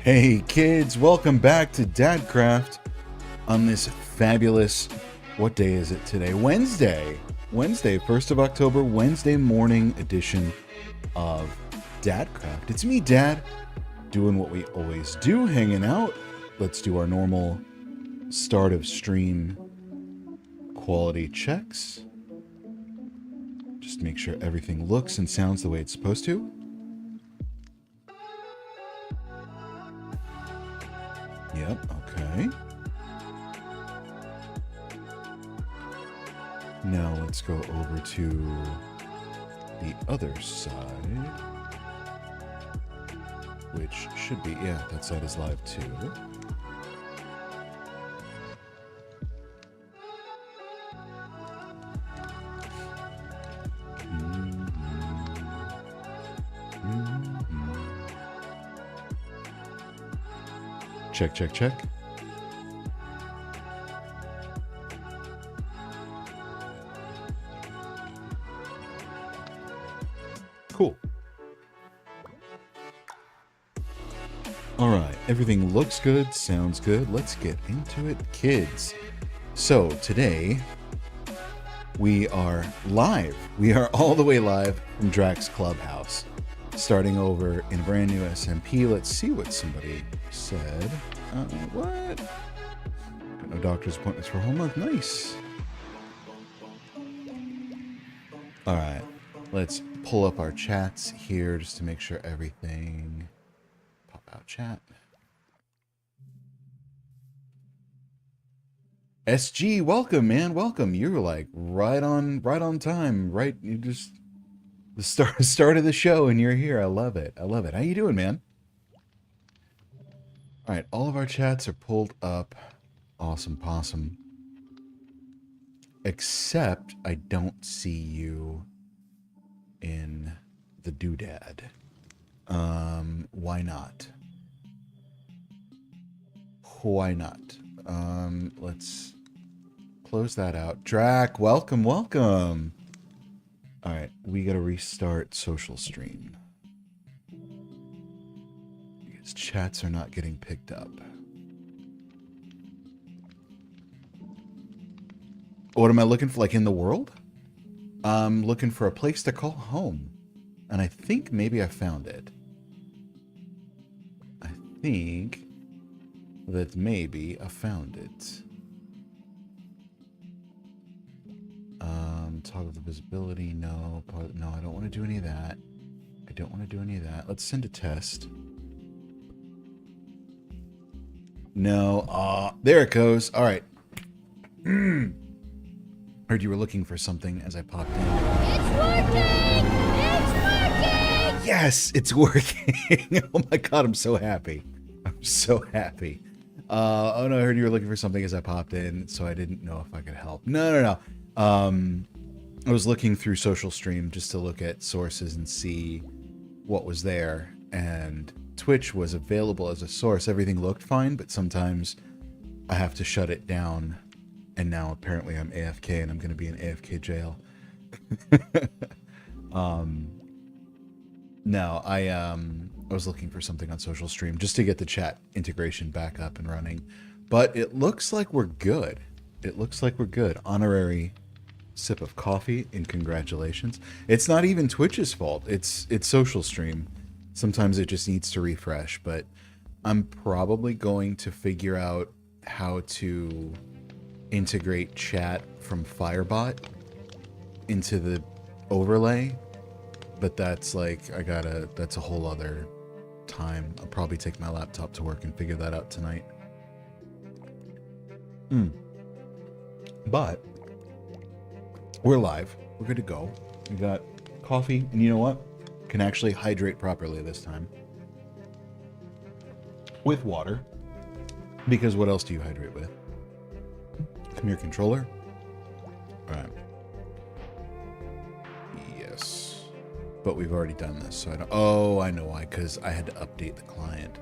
Hey kids, welcome back to Dadcraft on this fabulous, what day is it today? Wednesday, 1st of October, Wednesday morning edition of Dadcraft. It's me, Dad, doing what we always do, hanging out. Let's do our normal start of stream quality checks. Just make sure everything looks and sounds the way it's supposed to. Yep, okay. Now let's go over to the other side, which should be, yeah, that side is live too. Check, check, check. Cool. All right, everything looks good, sounds good. Let's get into it, kids. So today we are live. We are all the way live from Drac's Clubhouse. Starting over in brand new SMP. Let's see what somebody said. What? Got no doctor's appointments for a whole month. Nice. All right. Let's pull up our chats here just to make sure everything. Pop out chat. SG, welcome, man. Welcome. You're like right on time. Right. You just the start of the show and you're here. I love it. I love it. How you doing, man? All right, all of our chats are pulled up. Awesome possum. Except I don't see you in the doodad. Why not? Why not? Let's close that out. Drac, welcome, welcome. All right, we gotta restart social stream. Because chats are not getting picked up. What am I looking for, like in the world? I'm looking for a place to call home. And I think maybe I found it. I think that maybe I found it. Toggle the visibility. No, no, I don't want to do any of that. I don't want to do any of that. Let's send a test. No, there it goes. All right. Heard you were looking for something as I popped in. It's working! It's working! Yes, it's working. Oh my god, I'm so happy. I'm so happy. Oh no, I heard you were looking for something as I popped in, so I didn't know if I could help. No. I was looking through Social Stream just to look at sources and see what was there, and Twitch was available as a source. Everything looked fine, but sometimes I have to shut it down, and now apparently I'm AFK and I'm going to be in AFK jail. No, I was looking for something on Social Stream just to get the chat integration back up and running, but it looks like we're good. It looks like we're good. Honorary sip of coffee and congratulations. It's not even Twitch's fault. It's Social Stream. Sometimes it just needs to refresh, but I'm probably going to figure out how to integrate chat from Firebot into the overlay, but that's like that's a whole other time. I'll probably take my laptop to work and figure that out tonight. But we're live. We're good to go. We got coffee, and you know what? Can actually hydrate properly this time. With water. Because what else do you hydrate with? Come here, controller. Alright. Yes. But we've already done this, so I don't... Oh, I know why. Because I had to update the client.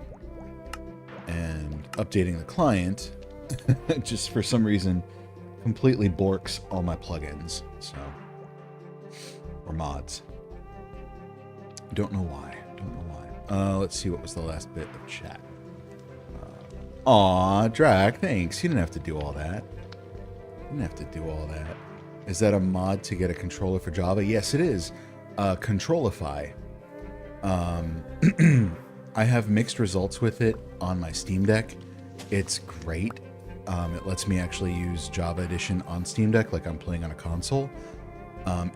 And updating the client, just for some reason, completely borks all my plugins. So... Or mods. Don't know why. Let's see what was the last bit of chat. Aw, Drac, thanks. You didn't have to do all that. You didn't have to do all that. Is that a mod to get a controller for Java? Yes, it is. Controlify. I have mixed results with it on my Steam Deck. It's great. It lets me actually use Java Edition on Steam Deck like I'm playing on a console.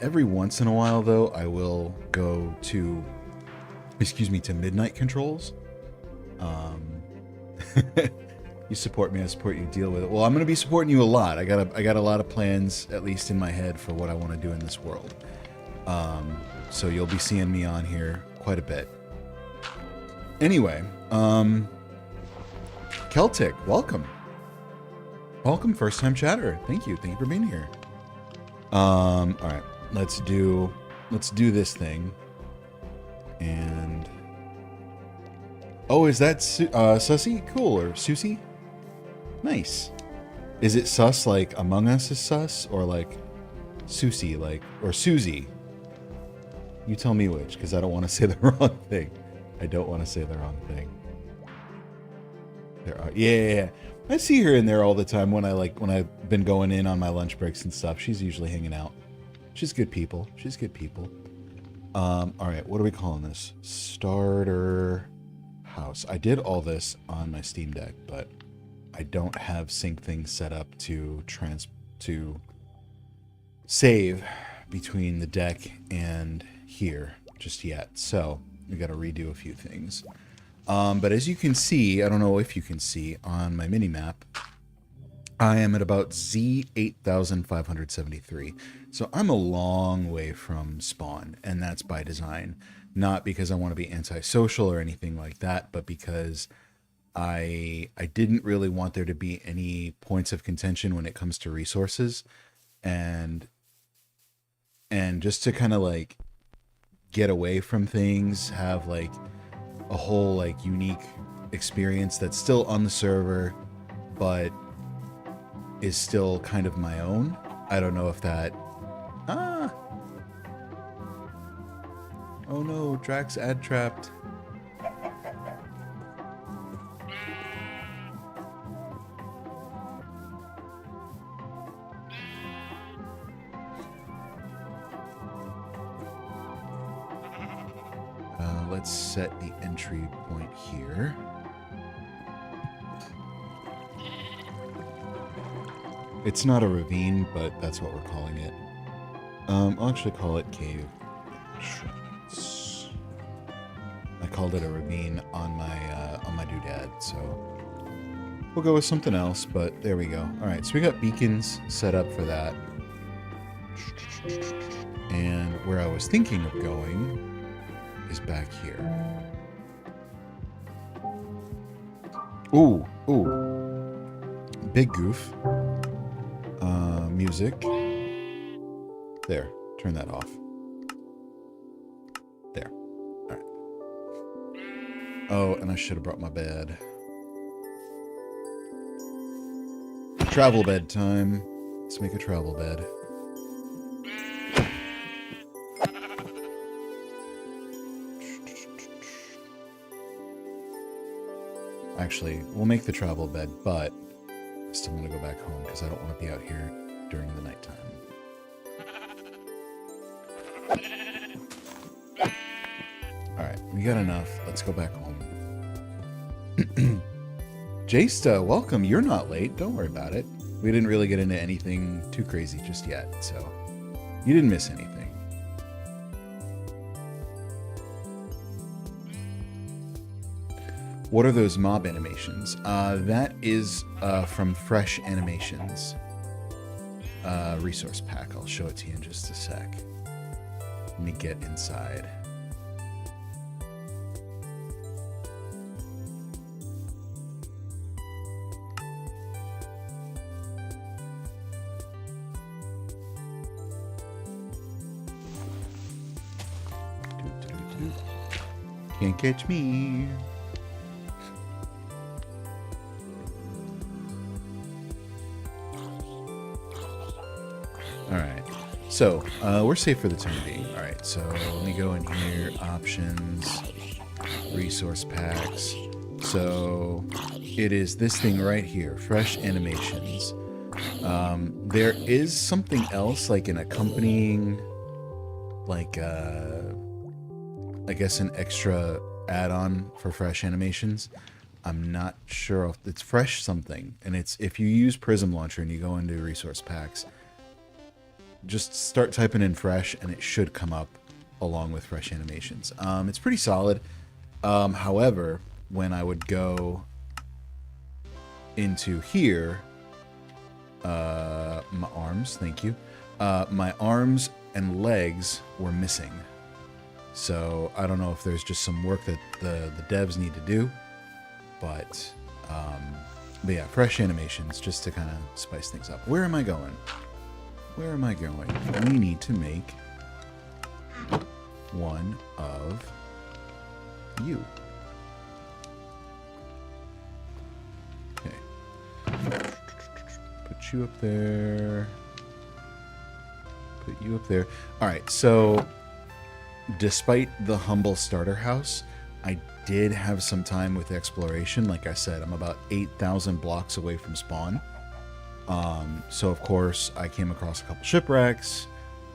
Every once in a while, though, I will go to, to Midnight Controls. You support me, I support you, deal with it. Well, I'm going to be supporting you a lot. I got a lot of plans, at least in my head, for what I want to do in this world. So you'll be seeing me on here quite a bit. Anyway, Celtic, welcome. Welcome, first time chatter. Thank you for being here. All right, let's do this thing. And oh, is that Sussy? Cool, or Susie? Nice. Is it sus like Among Us is sus, or like Susie, like, or Susie? You tell me which, because I don't want to say the wrong thing. I don't want to say the wrong thing. There are, yeah. I see her in there all the time when I've been going in on my lunch breaks and stuff. She's usually hanging out. She's good people. All right, what are we calling this? Starter house. I did all this on my Steam Deck, but I don't have sync things set up to save between the deck and here just yet. So we got to redo a few things. But as you can see, I don't know if you can see on my mini map, I am at about Z8573. So I'm a long way from spawn, and that's by design. Not because I want to be antisocial or anything like that, but because I didn't really want there to be any points of contention when it comes to resources, and just to kind of like get away from things, have like a whole like unique experience that's still on the server, but is still kind of my own. I don't know if that... Oh no, Drac's ad trapped. Let's set the entry point here. It's not a ravine, but that's what we're calling it. I'll actually call it cave. I called it a ravine on my doodad, so we'll go with something else, but there we go. All right, so we got beacons set up for that. And where I was thinking of going is back here. Ooh. Big goof. Music. There. Turn that off. There. Alright. Oh, and I should have brought my bed. Travel bed time. Let's make a travel bed. Actually, we'll make the travel bed, but still I'm going to go back home because I don't want to be out here during the nighttime. Alright, we got enough. Let's go back home. Jasta, welcome. You're not late. Don't worry about it. We didn't really get into anything too crazy just yet, so you didn't miss anything. What are those mob animations? That is from Fresh Animations resource pack. I'll show it to you in just a sec. Let me get inside. Can't catch me. Alright, so we're safe for the time being. Alright, so let me go in here, options, resource packs. So It is this thing right here, fresh animations. There is something else, like an accompanying, like, I guess an extra add-on for fresh animations. I'm not sure if it's fresh something, and it's if you use Prism Launcher and you go into resource packs, just start typing in fresh and it should come up along with fresh animations. It's pretty solid. However, when I would go into here, my arms, thank you, my arms and legs were missing. So I don't know if there's just some work that the devs need to do, but yeah, fresh animations just to kind of spice things up. Where am I going? Where am I going? We need to make one of you. Okay. Put you up there. Put you up there. All right, so despite the humble starter house, I did have some time with exploration. Like I said, I'm about 8,000 blocks away from spawn. So of course I came across a couple shipwrecks,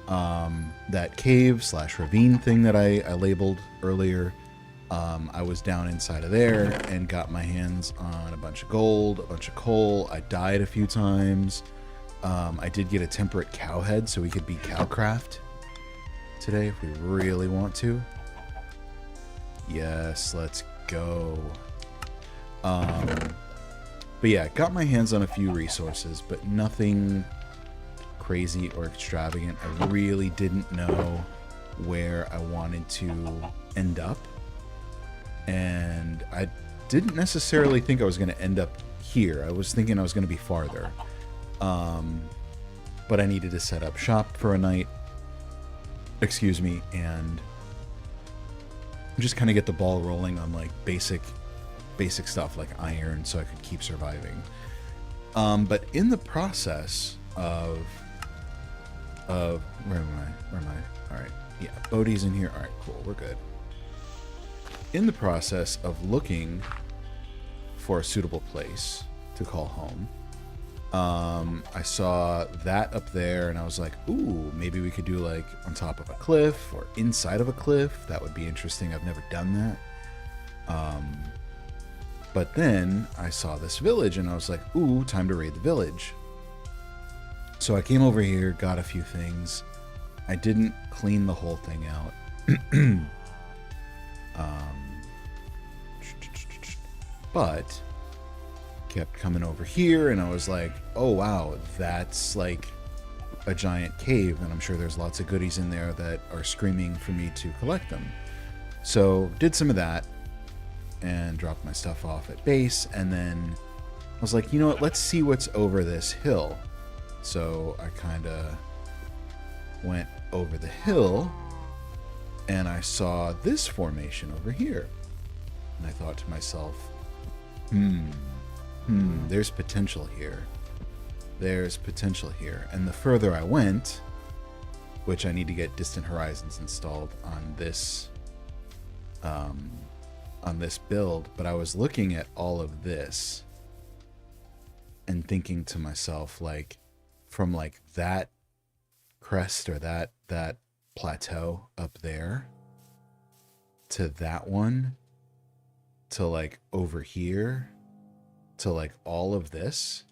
that cave / ravine thing that I labeled earlier. I was down inside of there and got my hands on a bunch of gold, a bunch of coal. I died a few times. I did get a temperate cow head, so we could be cowcraft today if we really want to. Yes, let's go. But yeah, got my hands on a few resources, but nothing crazy or extravagant. I really didn't know where I wanted to end up. And I didn't necessarily think I was going to end up here. I was thinking I was going to be farther. But I needed to set up shop for a night. Excuse me, and just kind of get the ball rolling on like basic stuff like iron so I could keep surviving. But in the process of where am I? All right, yeah, Bodhi's in here. All right, cool, we're good. In the process of looking for a suitable place to call home, I saw that up there and I was like, ooh, maybe we could do like on top of a cliff or inside of a cliff. That would be interesting. I've never done that. But then I saw this village and I was like, ooh, time to raid the village. So I came over here, got a few things. I didn't clean the whole thing out. But kept coming over here and I was like, oh wow, that's like a giant cave and I'm sure there's lots of goodies in there that are screaming for me to collect them. So did some of that and dropped my stuff off at base, and then I was like, you know what, let's see what's over this hill. So I kind of went over the hill and I saw this formation over here. And I thought to myself, there's potential here. There's potential here. And the further I went, which I need to get Distant Horizons installed on this build, but I was looking at all of this and thinking to myself, like, from like that crest or that plateau up there to that one to like over here to like all of this,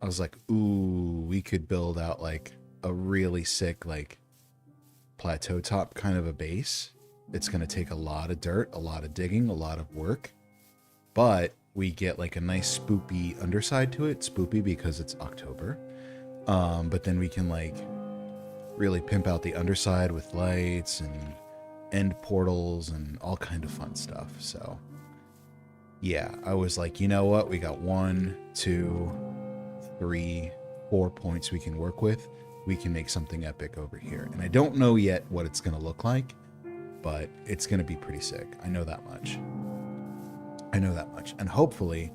I was like, ooh, we could build out like a really sick like plateau top kind of a base. It's going to take a lot of dirt, a lot of digging, a lot of work, but we get like a nice spoopy underside to it. Spoopy because it's October. But then we can like really pimp out the underside with lights and end portals and all kind of fun stuff. So yeah, I was like, you know what? We got 1, 2, 3, 4 points we can work with. We can make something epic over here. And I don't know yet what it's going to look like, but it's going to be pretty sick. I know that much. I know that much. And hopefully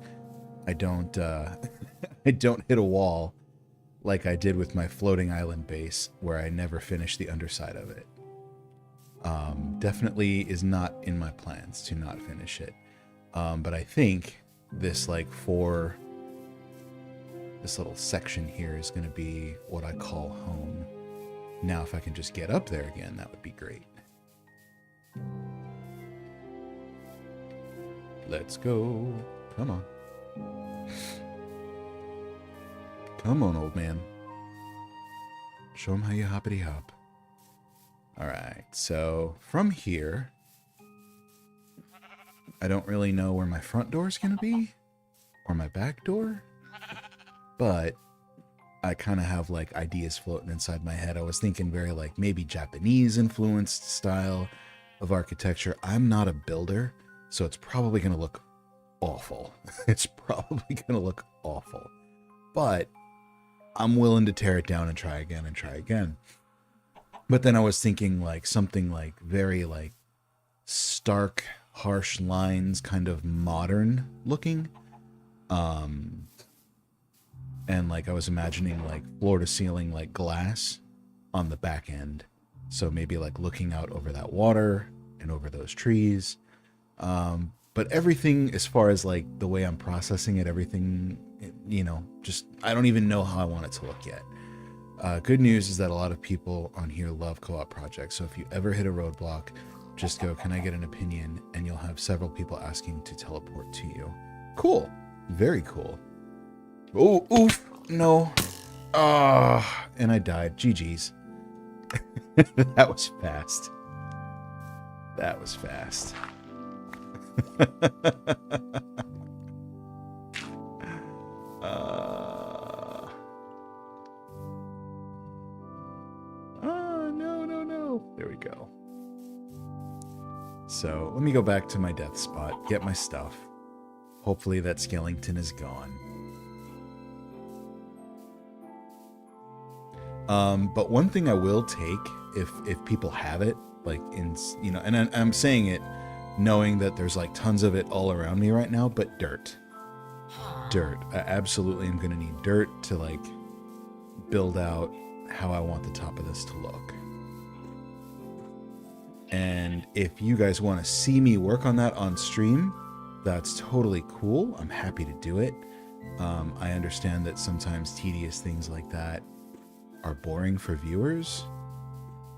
I don't, I don't hit a wall like I did with my floating island base where I never finished the underside of it. Definitely is not in my plans to not finish it. But I think this little section here is going to be what I call home. Now, if I can just get up there again, that would be great. Let's go. Come on. Come on, old man. Show him how you hoppity hop. All right, so from here, I don't really know where my front door is going to be or my back door, but I kind of have like ideas floating inside my head. I was thinking very like maybe Japanese influenced style of architecture. I'm not a builder, so it's probably going to look awful. It's probably going to look awful, but I'm willing to tear it down and try again and try again. But then I was thinking like something like very like stark, harsh lines, kind of modern looking. And like I was imagining like floor to ceiling like glass on the back end. So maybe like looking out over that water and over those trees. But everything as far as like the way I'm processing it, everything, you know, just I don't even know how I want it to look yet. Good news is that a lot of people on here love co-op projects. So if you ever hit a roadblock, just go, can I get an opinion? And you'll have several people asking to teleport to you. Cool. Very cool. Oh, oof. No. Ah, and I died. GG's. That was fast. That was fast. No. There we go. So let me go back to my death spot, get my stuff. Hopefully that skeleton is gone. But one thing I will take if people have it, like in, you know, and I'm saying it knowing that there's like tons of it all around me right now, but dirt. I absolutely am going to need dirt to like build out how I want the top of this to look. And if you guys want to see me work on that on stream, that's totally cool. I'm happy to do it. I understand that sometimes tedious things like that are boring for viewers.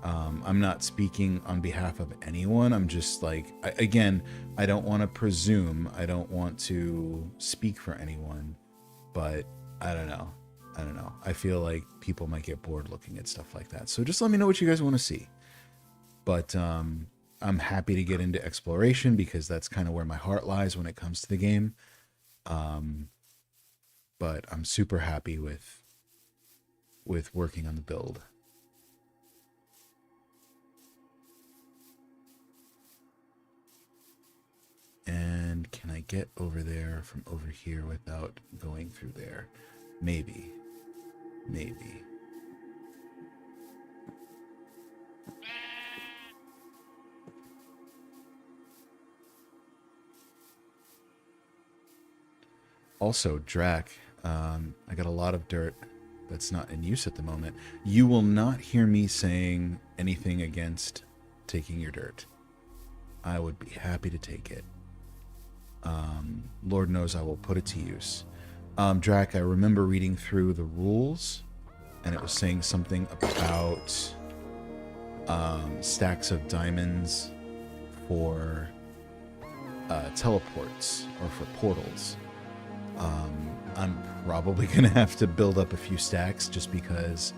I'm not speaking on behalf of anyone. I'm just like, again, I don't want to presume. I don't want to speak for anyone, but I don't know. I feel like people might get bored looking at stuff like that. So just let me know what you guys want to see. But I'm happy to get into exploration because that's kind of where my heart lies when it comes to the game. But I'm super happy with working on the build. And can I get over there from over here without going through there? Maybe. Also, Drac, I got a lot of dirt that's not in use at the moment. You will not hear me saying anything against taking your dirt. I would be happy to take it. Lord knows I will put it to use. Drac, I remember reading through the rules, and it was saying something about stacks of diamonds for teleports or for portals. I'm probably going to have to build up a few stacks just because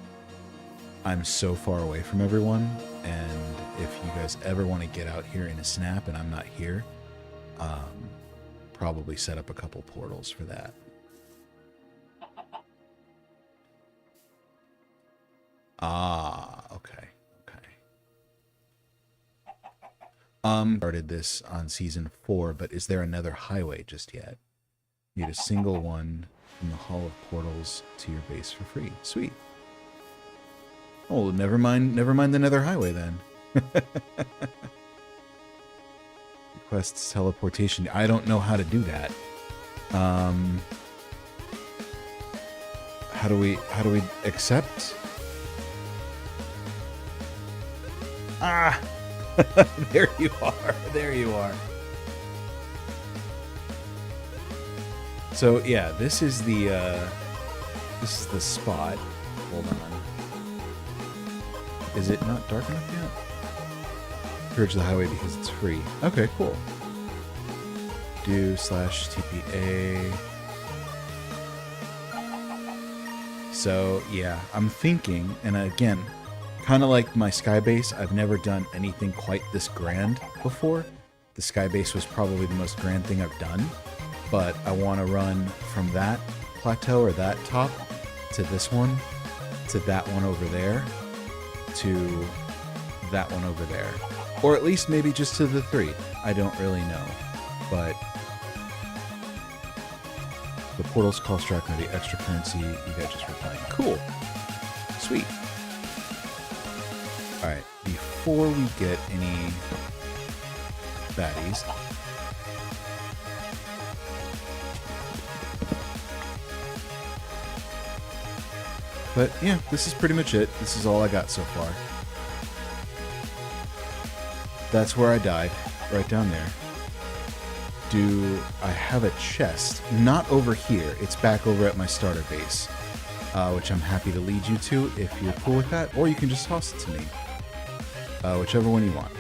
I'm so far away from everyone. And if you guys ever want to get out here in a snap and I'm not here, probably set up a couple portals for that. Okay. Started this on season 4, but is there another highway just yet? Need a single one from the Hall of Portals to your base for free. Sweet. Oh, never mind the Nether Highway then. Requests teleportation. I don't know how to do that. How do we accept? Ah! There you are. So yeah, this is the spot. Hold on. Is it not dark enough yet? Purge the highway because it's free. Okay, cool. Do/TPA. So yeah, I'm thinking, and again, kind of like my Skybase, I've never done anything quite this grand before. The Skybase was probably the most grand thing I've done, but I want to run from that plateau or that top to this one, to that one over there, to that one over there. Or at least maybe just to the 3. I don't really know. But the portals cost Drac the extra currency you guys just were playing. Cool. Sweet. Alright, before we get any baddies, but yeah, this is pretty much it. This is all I got so far. That's where I died, right down there. Do I have a chest? Not over here. It's back over at my starter base, which I'm happy to lead you to if you're cool with that, or you can just toss it to me. Whichever one you want.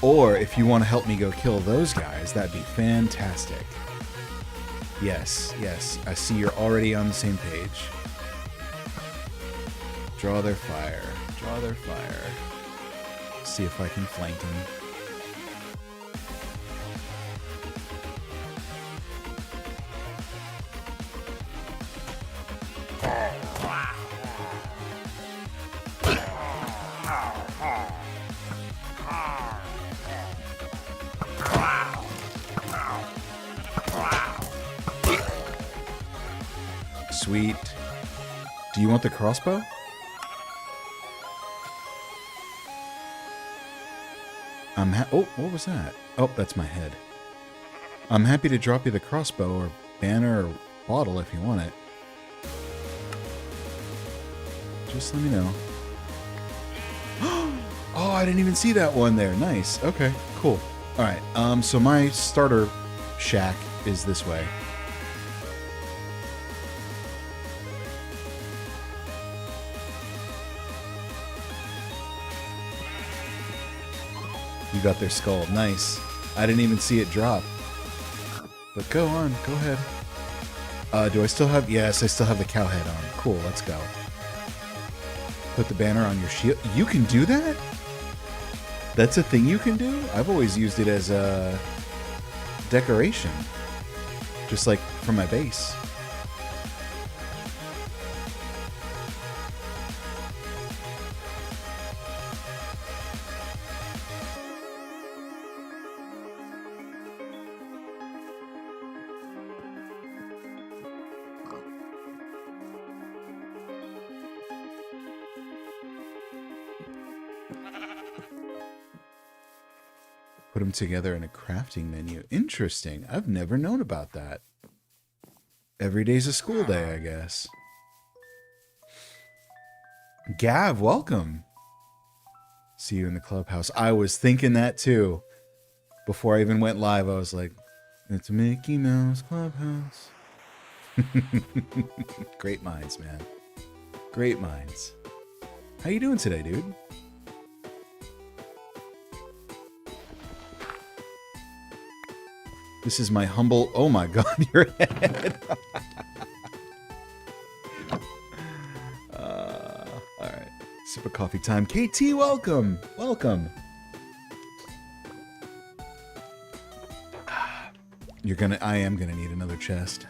Or if you want to help me go kill those guys, that'd be fantastic. Yes, yes. I see you're already on the same page. Draw their fire. Draw their fire. See if I can flank him. Sweet. Do you want the crossbow? Oh, what was that? Oh, that's my head. I'm happy to drop you the crossbow or banner or bottle if you want it. Just let me know. Oh, I didn't even see that one there. Nice. Okay, cool. All right. So my starter shack is this way. You got their skull. Nice. I didn't even see it drop. But go on. Go ahead. Do I still have... Yes, I still have the cow head on. Cool, let's go. Put the banner on your shield. You can do that? That's a thing you can do? I've always used it as a decoration. Just like for my base. Put them together in a crafting menu. Interesting. I've never known about that. Every day's a school day, I guess. Gav, welcome. See you in the clubhouse. I was thinking that too. Before I even went live, I was like, it's a Mickey Mouse clubhouse. Great minds, man. Great minds. How you doing today, dude? This is my humble... Oh my god, your head. Alright. Sip of coffee time. KT, welcome. Welcome. I am gonna need another chest.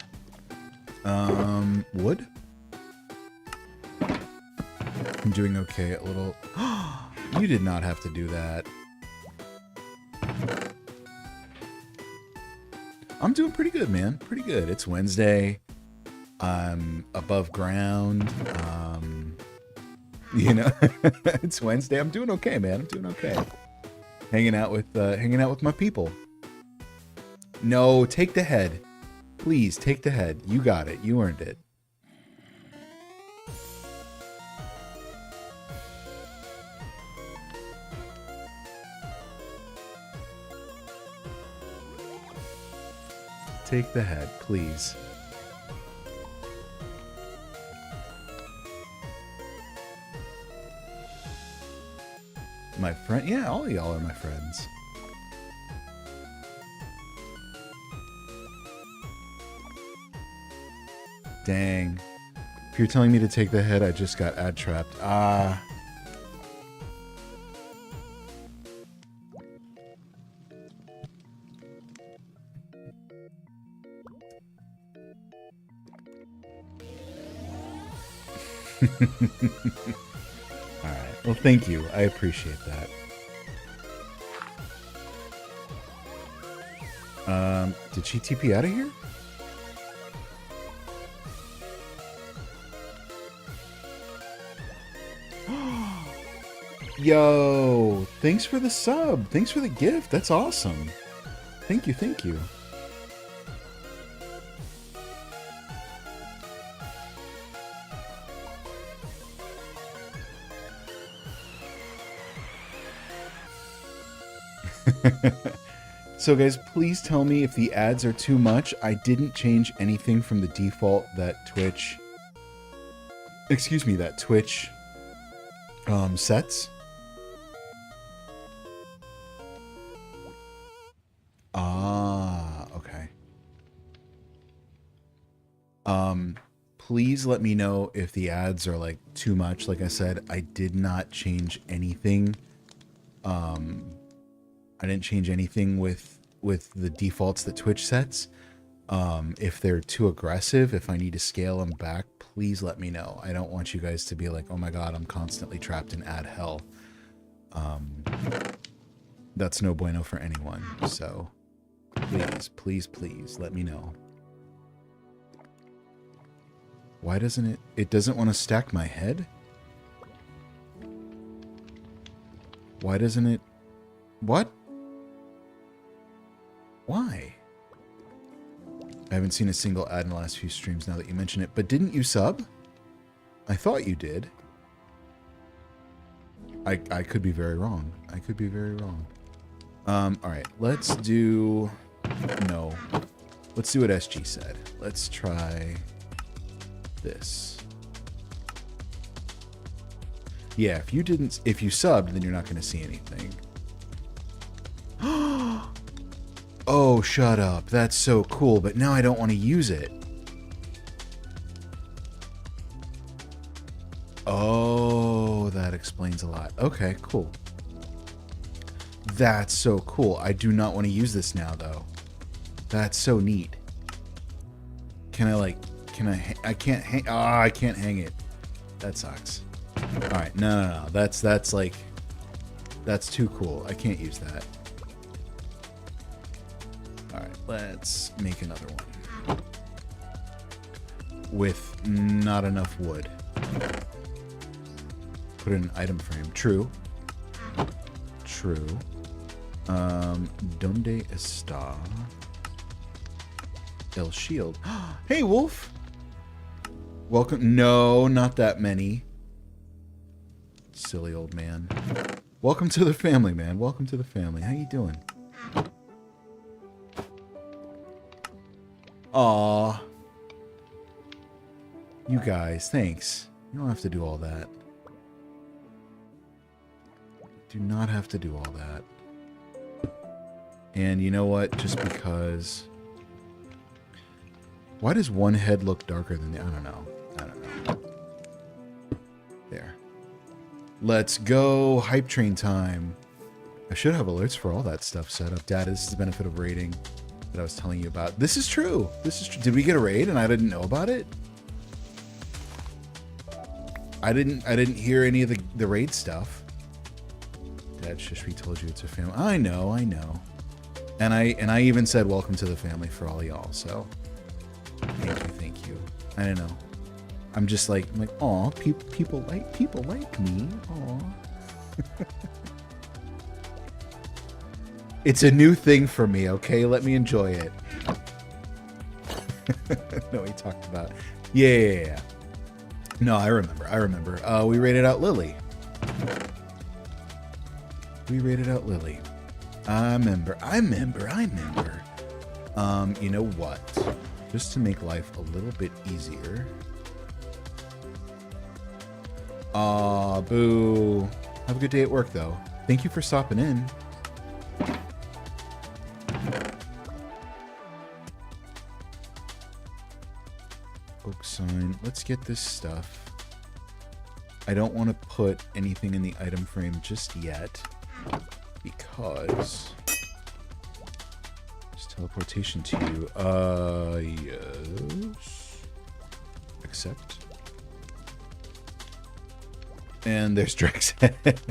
Wood? I'm doing okay at little... You did not have to do that. I'm doing pretty good, man. Pretty good. It's Wednesday. I'm above ground. You know, it's Wednesday. I'm doing okay, man. I'm doing okay. Hanging out with my people. No, take the head. Please, take the head. You got it. You earned it. Take the head, please. My friend? Yeah, all y'all are my friends. Dang. If you're telling me to take the head, I just got ad trapped. Ah. Alright. Well, thank you. I appreciate that. Did she TP out of here? Yo, thanks for the sub. Thanks for the gift. That's awesome. Thank you, thank you. So guys, please tell me if the ads are too much. I didn't change anything from the default that Twitch... Excuse me, that Twitch sets. Ah, okay. Please let me know if the ads are like too much. Like I said, I did not change anything. I didn't change anything with the defaults that Twitch sets. If they're too aggressive, if I need to scale them back, please let me know. I don't want you guys to be like, oh my god, I'm constantly trapped in ad hell. That's no bueno for anyone. So please, please, please let me know. Why doesn't it... It doesn't want to stack my head? Why doesn't it... What? Why? I haven't seen a single ad in the last few streams now that you mention it. But didn't you sub? I thought you did. I could be very wrong. I could be very wrong. Alright, let's do... No. Let's do what SG said. Let's try this. Yeah, if you subbed, then you're not going to see anything. Oh, shut up. That's so cool, but now I don't want to use it. Oh, that explains a lot. Okay, cool. That's so cool. I do not want to use this now, though. That's so neat. Can I can't hang... Oh, I can't hang it. That sucks. Alright, no. That's like... That's too cool. I can't use that. Alright, let's make another one. With not enough wood. Put in an item frame. True. True. Donde está el shield? Hey, Wolf! Welcome. No, not that many. Silly old man. Welcome to the family, man. Welcome to the family. How you doing? Aw. You guys, thanks. You don't have to do all that. Do not have to do all that. And you know what? Just because... Why does one head look darker than the... I don't know. There. Let's go. Hype train time. I should have alerts for all that stuff set up. Dad, this is the benefit of raiding that I was telling you about. This is true. This is true. Did we get a raid and I didn't know about it? I didn't hear any of the raid stuff. Dad, shush, we told you it's a family. I know. And I even said welcome to the family for all y'all, so thank you. I don't know. I'm just like, aw, people like me. Aw. It's a new thing for me, okay? Let me enjoy it. No, he talked about... Yeah. No, I remember. We rated out Lily. I remember. You know what? Just to make life a little bit easier. Aw, boo. Have a good day at work, though. Thank you for stopping in. Oak sign. Let's get this stuff. I don't want to put anything in the item frame just yet because it's teleportation to you. Yes. Accept. And there's Drac's head.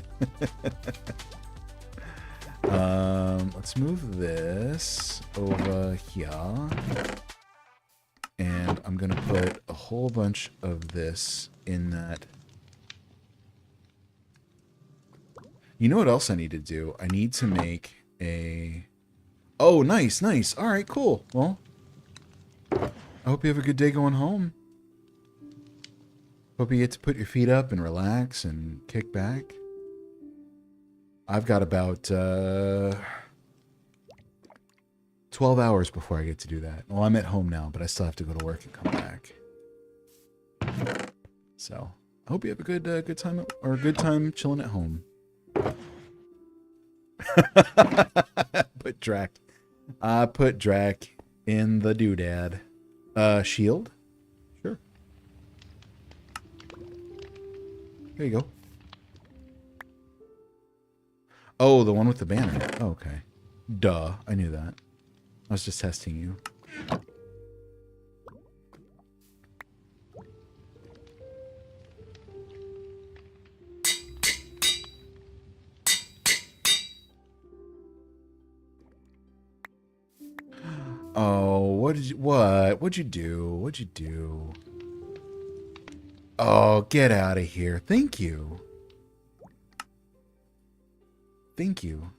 Let's move this over here. And I'm going to put a whole bunch of this in that. You know what else I need to do? I need to make a... Oh, nice, nice. All right, cool. Well, I hope you have a good day going home. Hope you get to put your feet up and relax and kick back. I've got about 12 hours before I get to do that. Well, I'm at home now, but I still have to go to work and come back. So, I hope you have a good time or a good time chilling at home. Put Drac. Put Drac in the doodad. Shield? Sure. There you go. Oh, the one with the banner. Oh, okay. Duh. I knew that. I was just testing you. Oh, what'd you do? What'd you do? Oh, get out of here. Thank you. Thank you.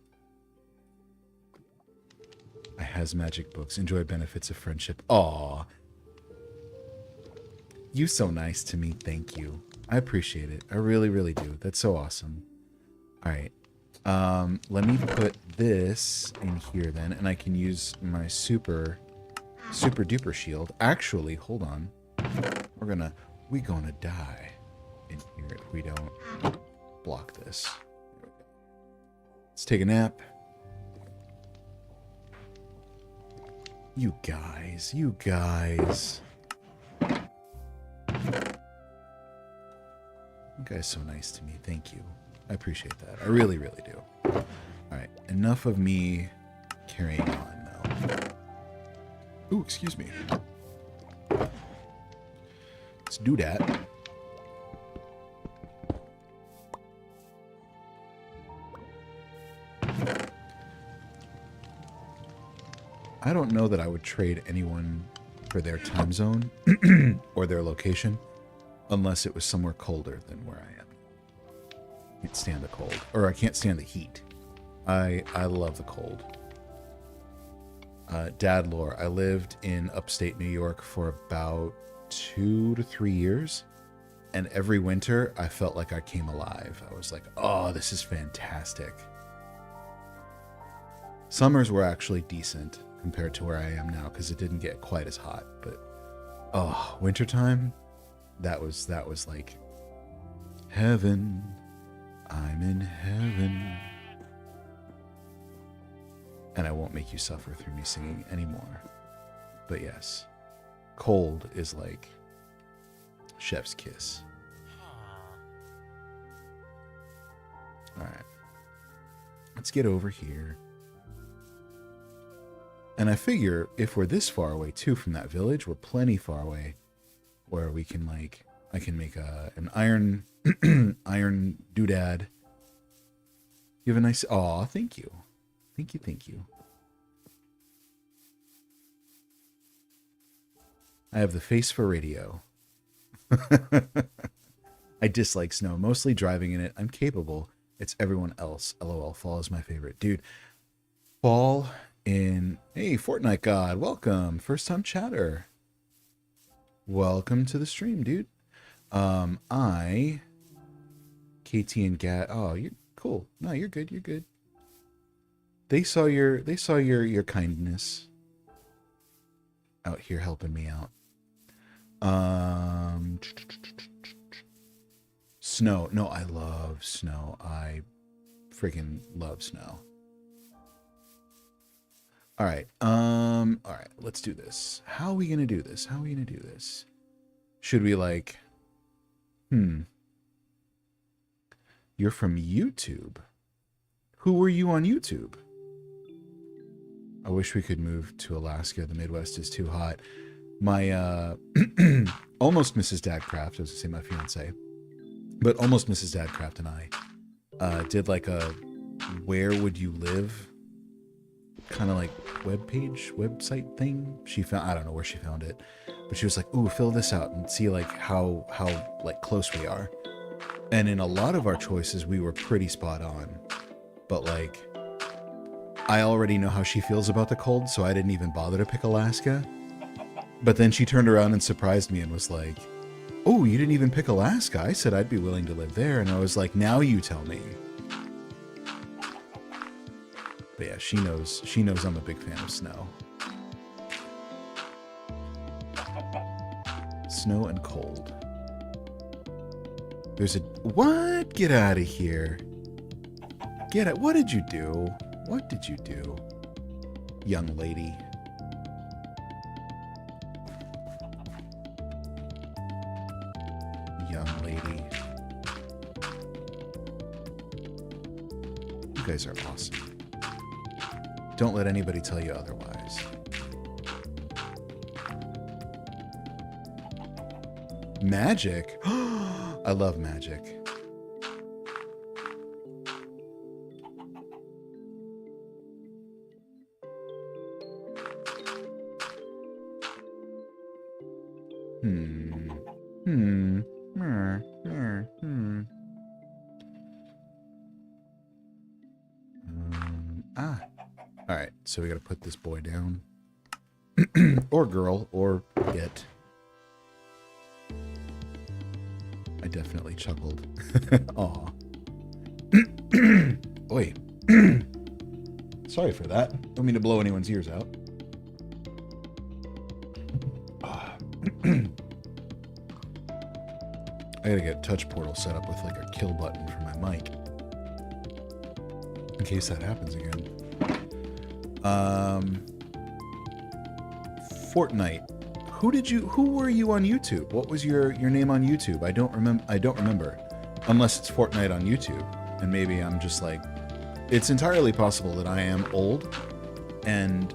I has magic books. Enjoy benefits of friendship. Aw. You so nice to me. Thank you. I appreciate it. I really, really do. That's so awesome. All right. Let me put this in here then, and I can use my super duper shield. Actually, hold on. We're gonna die in here if we don't block this. Let's take a nap. You guys. You guys so nice to me. Thank you. I appreciate that. I really, really do. Alright, enough of me carrying on now. Ooh, excuse me. Let's do that. I don't know that I would trade anyone for their time zone or their location unless it was somewhere colder than where I am. I can't stand the cold. Or I can't stand the heat. I love the cold. Dad lore. I lived in upstate New York for about 2 to 3 years. And every winter, I felt like I came alive. I was like, oh, this is fantastic. Summers were actually decent compared to where I am now because it didn't get quite as hot. But, oh, wintertime, that was like heaven. I'm in heaven. And I won't make you suffer through me singing anymore. But yes, cold is like chef's kiss. All right. Let's get over here. And I figure if we're this far away too from that village, we're plenty far away where we can like, I can make an iron iron doodad. You have a nice, aw, thank you. Thank you, thank you. I have the face for radio. I dislike snow, mostly driving in it. I'm capable. It's everyone else. LOL, fall is my favorite. Dude, fall in... Hey, Fortnite God, welcome. First time chatter. Welcome to the stream, dude. KT and Gat. Oh, you're cool. No, you're good. You're good. They saw your kindness. out here helping me out. Snow. No, I love snow. I freaking love snow. All right. All right. Let's do this. How are we gonna do this? How are we gonna do this? Should we like? You're from YouTube. Who were you on YouTube? I wish we could move to Alaska. The Midwest is too hot. My almost Mrs. Dadcraft, I was gonna say my fiance, but almost Mrs. Dadcraft and I did like a where would you live kind of like website thing. She found, I don't know where she found it, but she was like, ooh, fill this out and see like how like close we are. And in a lot of our choices, we were pretty spot on, but like, I already know how she feels about the cold, so I didn't even bother to pick Alaska. But then she turned around and surprised me and was like, oh, you didn't even pick Alaska? I said I'd be willing to live there. And I was like, now you tell me. But yeah, she knows I'm a big fan of snow. Snow and cold. There's a... What? Get out of here. Get out. What did you do? What did you do, young lady? Young lady. You guys are awesome. Don't let anybody tell you otherwise. Magic? I love magic. All right, so we got to put this boy down. Or girl, or it. I definitely chuckled. Aw. Oi. Sorry for that. Don't mean to blow anyone's ears out. I gotta get touch portal set up with like a kill button for my mic. In case that happens again. Fortnite. Who were you on YouTube? What was your name on YouTube? I don't remember. Unless it's Fortnite on YouTube. And maybe I'm just like, it's entirely possible that I am old and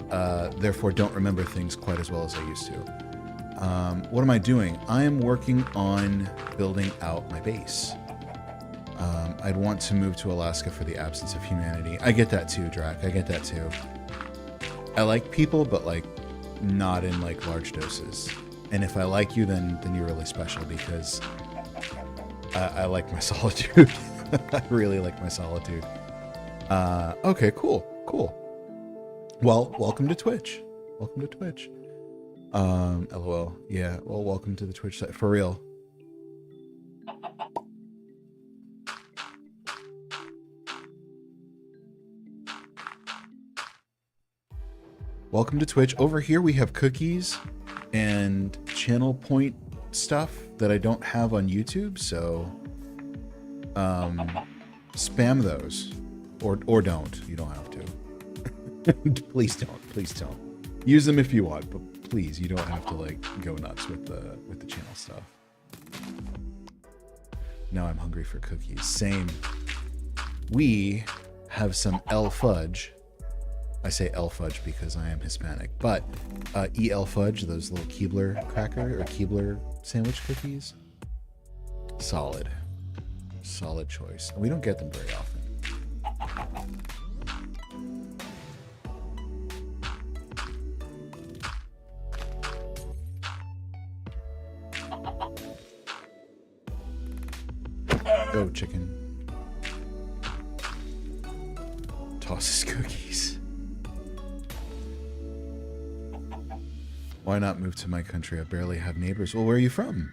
therefore don't remember things quite as well as I used to. What am I doing? I am working on building out my base. I'd want to move to Alaska for the absence of humanity. I get that too, Drac. I get that too. I like people, but like not in like large doses. And if I like you, then you're really special because I like my solitude. I really like my solitude. Okay, cool. Well, welcome to Twitch. Welcome to Twitch. LOL. Yeah, well, welcome to the Twitch site. For real. Welcome to Twitch. Over here we have cookies and channel point stuff that I don't have on YouTube, so spam those. Or don't. You don't have to. Please don't. Use them if you want, but please, you don't have to like go nuts with the channel stuff. Now I'm hungry for cookies. Same. We have some El Fudge. I say El Fudge because I am Hispanic, but EL Fudge, those little Keebler cracker or Keebler sandwich cookies. Solid choice. And we don't get them very often. Go, chicken. Tosses cookies. Why not move to my country? I barely have neighbors. Well, where are you from?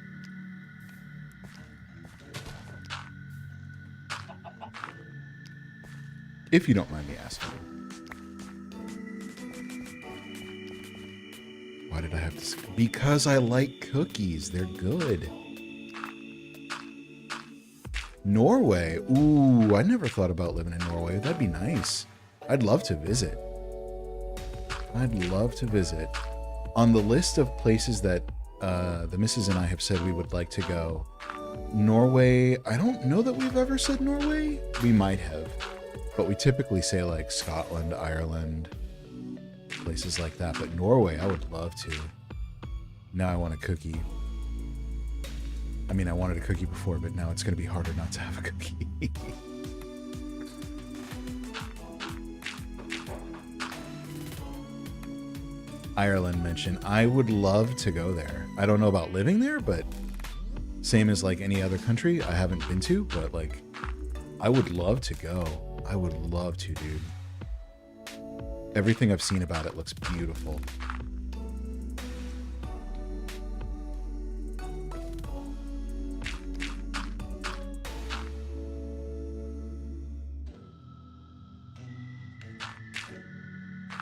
If you don't mind me asking. Why did I have to? Because I like cookies. They're good. Norway. Ooh, I never thought about living in Norway. That'd be nice. I'd love to visit. I'd love to visit. On the list of places that the missus and I have said we would like to go, Norway, I don't know that we've ever said Norway. We might have. But we typically say like Scotland, Ireland, places like that. But Norway, I would love to. Now I want a cookie. I mean, I wanted a cookie before, but now it's going to be harder not to have a cookie. Ireland mentioned. I would love to go there. I don't know about living there, but same as like any other country I haven't been to, but like I would love to go. I would love to, dude. Everything I've seen about it looks beautiful.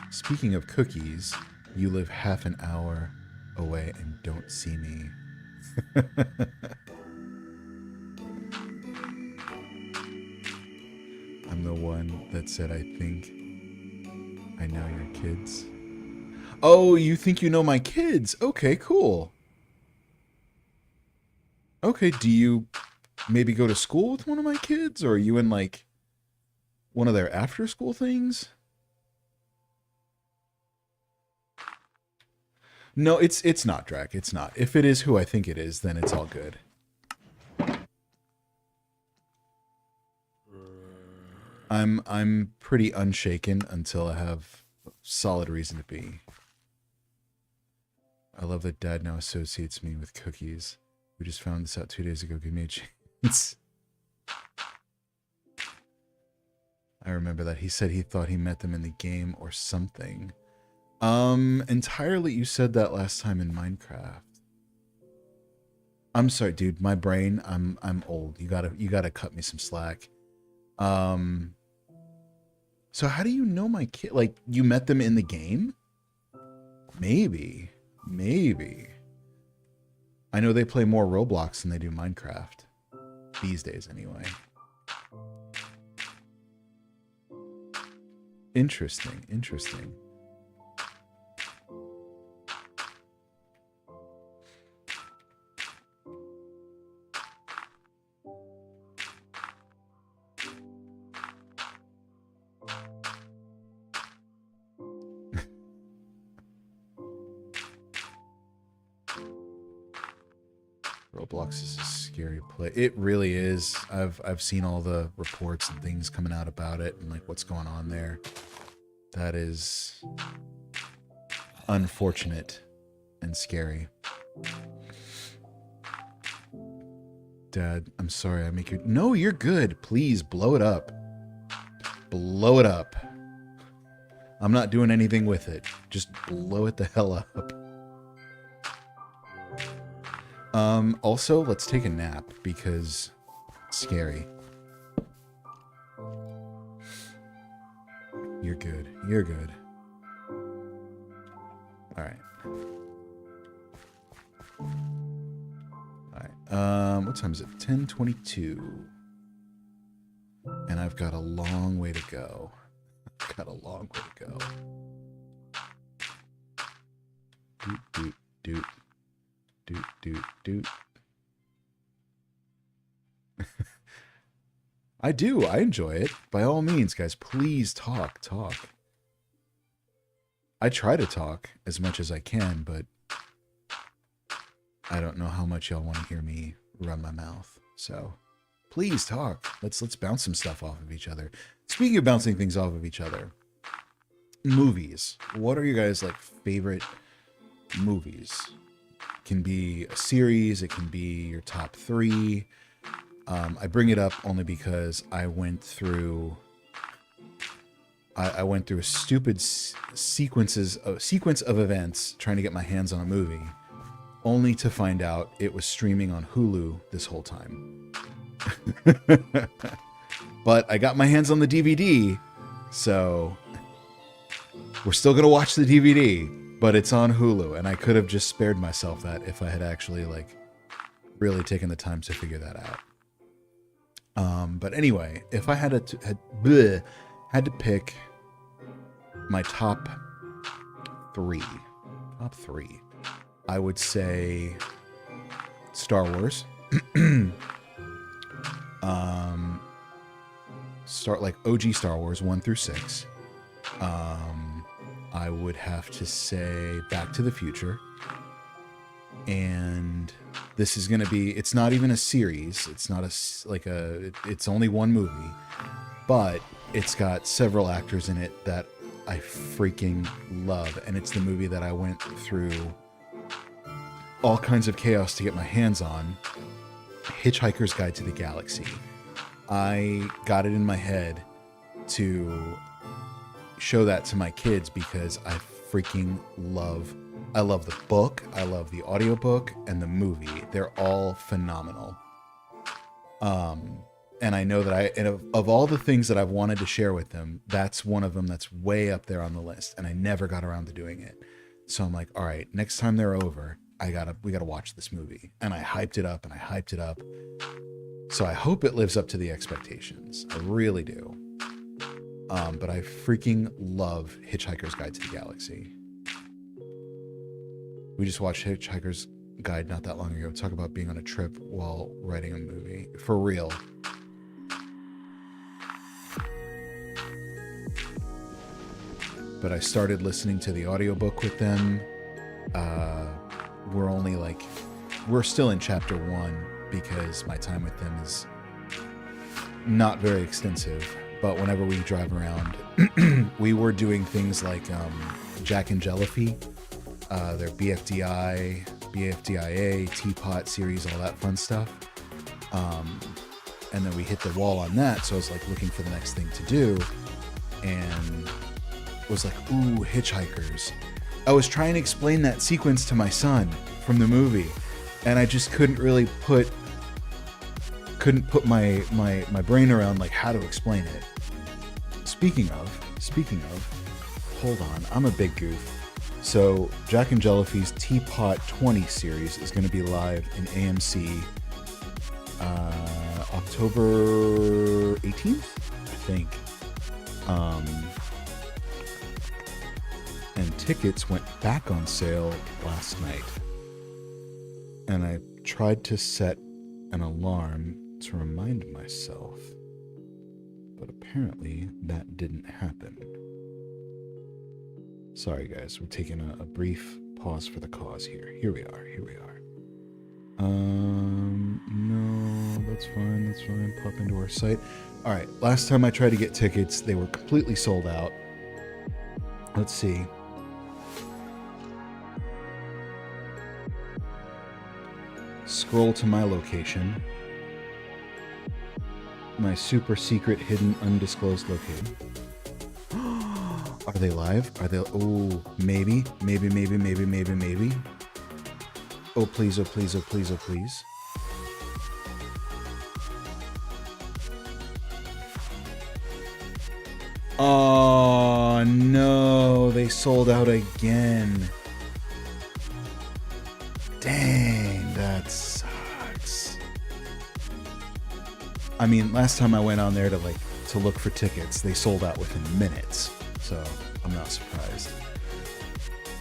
Speaking of cookies, you live half an hour away and don't see me. I'm the one that said I think I know your kids. Oh, you think you know my kids? Okay, cool. Okay, do you maybe go to school with one of my kids? Or are you in like one of their after school things? No, it's not Drac. It's not. If it is who I think it is, then it's all good. I'm pretty unshaken until I have solid reason to be. I love that Dad now associates me with cookies. We just found this out 2 days ago. Give me a chance. I remember that. He said he thought he met them in the game or something. Entirely, you said that last time in Minecraft. I'm sorry, dude. My brain, I'm old. You gotta cut me some slack. So how do you know my kid? Like, you met them in the game? Maybe. I know they play more Roblox than they do Minecraft. These days, anyway. Interesting. Roblox is a scary place. It really is. I've seen all the reports and things coming out about it and like what's going on there. That is unfortunate and scary. Dad, I'm sorry I make you... No, you're good. Please blow it up. Blow it up. I'm not doing anything with it. Just blow it the hell up. Also, let's take a nap because it's scary. You're good. You're good. All right. What time is it? 10:22. And I've got a long way to go. Doot. I do. I enjoy it. By all means, guys, please talk. I try to talk as much as I can, but I don't know how much y'all want to hear me run my mouth. So please talk. Let's bounce some stuff off of each other. Speaking of bouncing things off of each other, movies. What are your guys' like favorite movies? Can be a series, it can be your top 3. I bring it up only because I went through a stupid sequence of events trying to get my hands on a movie, only to find out it was streaming on Hulu this whole time. But I got my hands on the DVD, so we're still gonna watch the DVD. but it's on Hulu, and I could have just spared myself that if I had actually like really taken the time to figure that out. But anyway, if I had to pick my top three, I would say Star Wars. Start like OG Star Wars 1 through 6. I would have to say Back to the Future. And this is going to be, it's not even a series. It's not it's only one movie, but it's got several actors in it that I freaking love. And it's the movie that I went through all kinds of chaos to get my hands on. Hitchhiker's Guide to the Galaxy. I got it in my head to show that to my kids because I freaking love the book, I love the audiobook, and the movie. They're all phenomenal. And I know that of all the things that I've wanted to share with them, that's one of them that's way up there on the list, and I never got around to doing it. So I'm like, all right, next time they're over, we gotta watch this movie. And I hyped it up. So I hope it lives up to the expectations. I really do. But I freaking love Hitchhiker's Guide to the Galaxy. We just watched Hitchhiker's Guide not that long ago. Talk about being on a trip while writing a movie. For real. But I started listening to the audiobook with them. We're still in chapter 1 because my time with them is not very extensive. But whenever we drive around, we were doing things like Jack and Jellyfy, their BFDIA, Teapot series, all that fun stuff. And then we hit the wall on that, so I was like looking for the next thing to do, and was like, ooh, Hitchhikers. I was trying to explain that sequence to my son from the movie, and I just couldn't put my brain around like how to explain it. Speaking of, hold on, I'm a big goof. So Jack and Jellyfy's Teapot 20 series is going to be live in AMC October 18th, I think. And tickets went back on sale last night. And I tried to set an alarm to remind myself, but apparently that didn't happen. Sorry guys, we're taking a brief pause for the cause here. Here we are. No, that's fine. Pop into our site. All right, last time I tried to get tickets, they were completely sold out. Let's see. Scroll to my location. My super secret, hidden, undisclosed location. Are they live? Are they? Oh, maybe. Oh, please. Oh, no. They sold out again. Dang, that sucks. I mean, last time I went on there to look for tickets, they sold out within minutes. So I'm not surprised.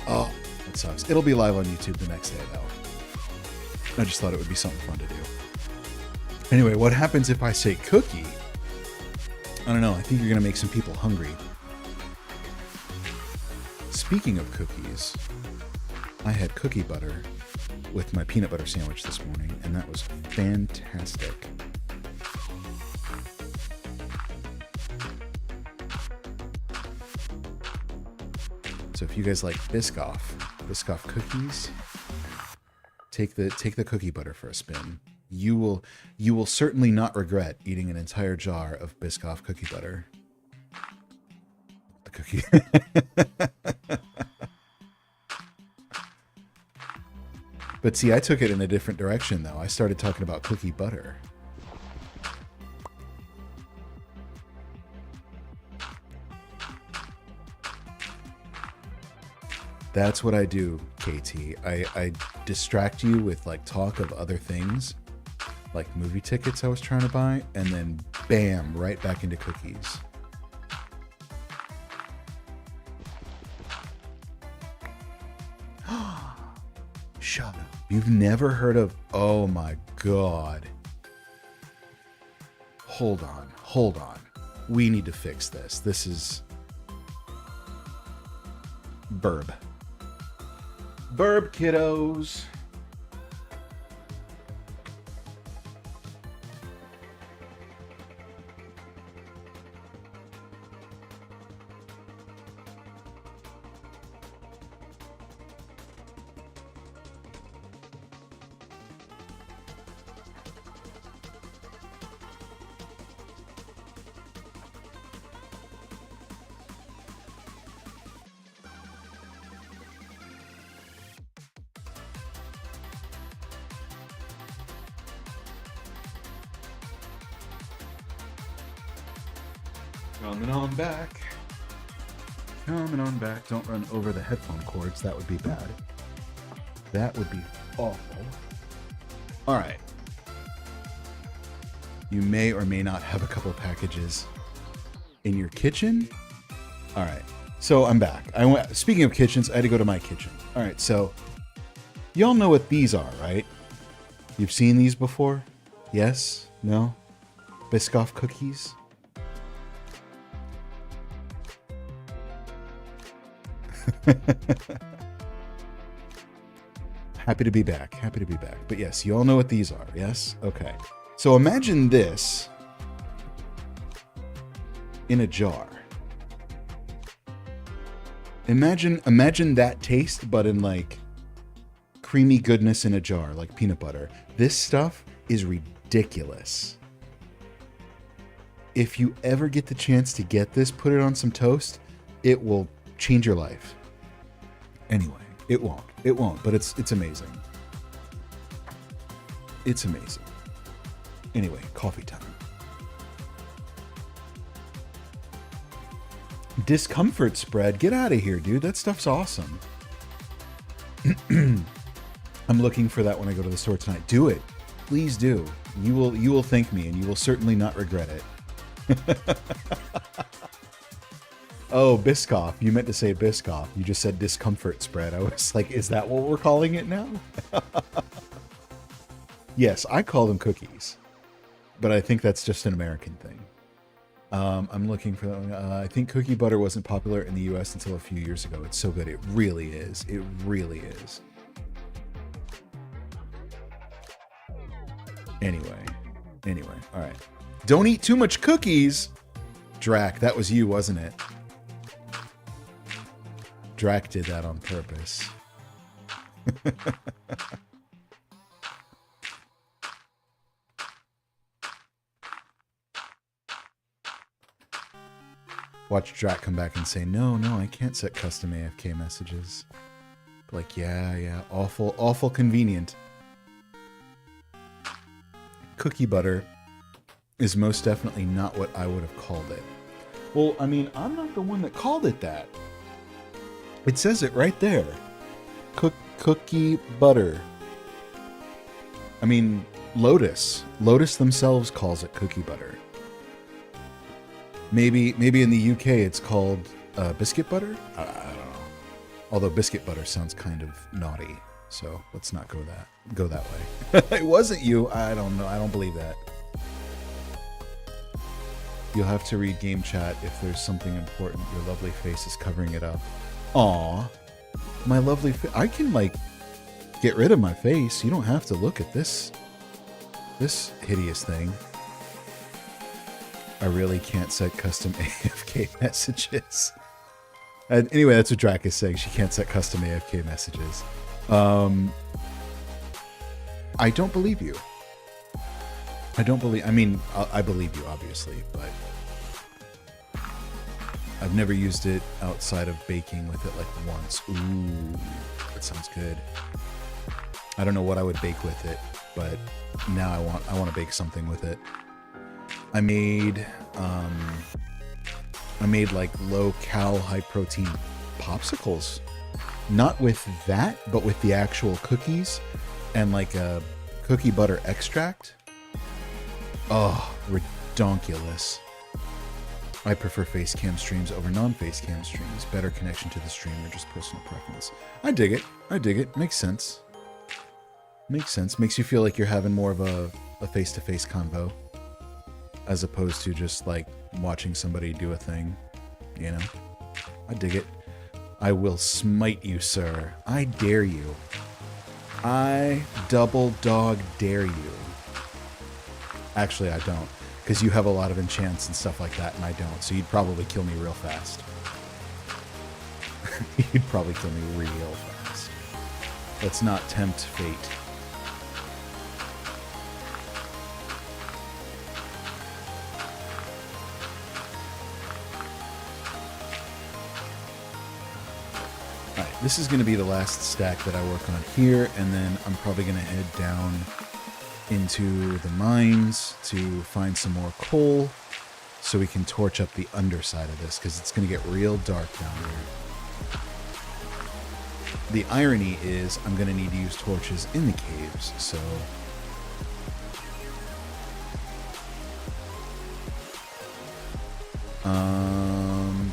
Oh, it sucks. It'll be live on YouTube the next day, though. I just thought it would be something fun to do. Anyway, what happens if I say cookie? I don't know. I think you're going to make some people hungry. Speaking of cookies, I had cookie butter with my peanut butter sandwich this morning, and that was fantastic. So if you guys like Biscoff cookies, take the cookie butter for a spin. You will certainly not regret eating an entire jar of Biscoff cookie butter. The cookie. But see, I took it in a different direction though. I started talking about cookie butter. That's what I do, KT. I distract you with like talk of other things, like movie tickets I was trying to buy, and then bam, right back into cookies. Shut up. You've never heard of... Oh my god. Hold on. Hold on. We need to fix this. This is... Burb. Burb, kiddos. Coming on back. Coming on back. Don't run over the headphone cords. That would be bad. That would be awful. All right. You may or may not have a couple of packages in your kitchen. All right. So I'm back. Speaking of kitchens, I had to go to my kitchen. All right. So y'all know what these are, right? You've seen these before? Yes? No? Biscoff cookies? Happy to be back. Happy to be back. But yes, you all know what these are. Yes? Okay. So imagine this in a jar. Imagine that taste, but in like creamy goodness in a jar, like peanut butter. This stuff is ridiculous. If you ever get the chance to get this, put it on some toast, it will change your life. Anyway, it won't, but it's amazing. It's amazing. Anyway, coffee time. Discomfort spread. Get out of here, dude. That stuff's awesome. I'm looking for that when I go to the store tonight. Do it. Please do. You will thank me, and you will certainly not regret it. Oh, Biscoff. You meant to say Biscoff. You just said discomfort spread. I was like, is that what we're calling it now? Yes, I call them cookies. But I think that's just an American thing. I'm looking for that one. I think cookie butter wasn't popular in the US until a few years ago. It's so good. It really is. It really is. Anyway. All right. Don't eat too much cookies. Drac, that was you, wasn't it? Drac did that on purpose. Watch Drac come back and say, no, I can't set custom AFK messages. Like, yeah, awful convenient. Cookie butter is most definitely not what I would have called it. Well, I mean, I'm not the one that called it that. It says it right there. Cookie butter. I mean, Lotus themselves calls it cookie butter. Maybe in the UK it's called biscuit butter? I don't know. Although biscuit butter sounds kind of naughty, so let's not go that way. It wasn't you. I don't know. I don't believe that. You'll have to read game chat if there's something important. Your lovely face is covering it up. Aw, my lovely face. I can like get rid of my face. You don't have to look at this hideous thing. I really can't set custom AFK messages. Anyway, that's what Drac is saying. She can't set custom AFK messages. I don't believe you. I mean, I believe you, obviously, but I've never used it outside of baking with it like once. Ooh, that sounds good. I don't know what I would bake with it, but now I want to bake something with it. I made like low-cal, high-protein popsicles Not with that, but with the actual cookies and like a cookie butter extract. Oh, redonkulous. I prefer face cam streams over non-face cam streams. Better connection to the stream or just personal preference. I dig it. I dig it. Makes sense. Makes sense. Makes you feel like you're having more of a face-to-face convo as opposed to just like watching somebody do a thing, you know? I dig it. I will smite you, sir. I dare you. I double dog dare you. Actually, I don't. Because you have a lot of enchants and stuff like that, and I don't. So you'd probably kill me real fast. You'd probably kill me real fast. Let's not tempt fate. Alright, this is going to be the last stack that I work on here, and then I'm probably going to head down into the mines to find some more coal so we can torch up the underside of this because it's going to get real dark down here. The irony is I'm going to need to use torches in the caves, so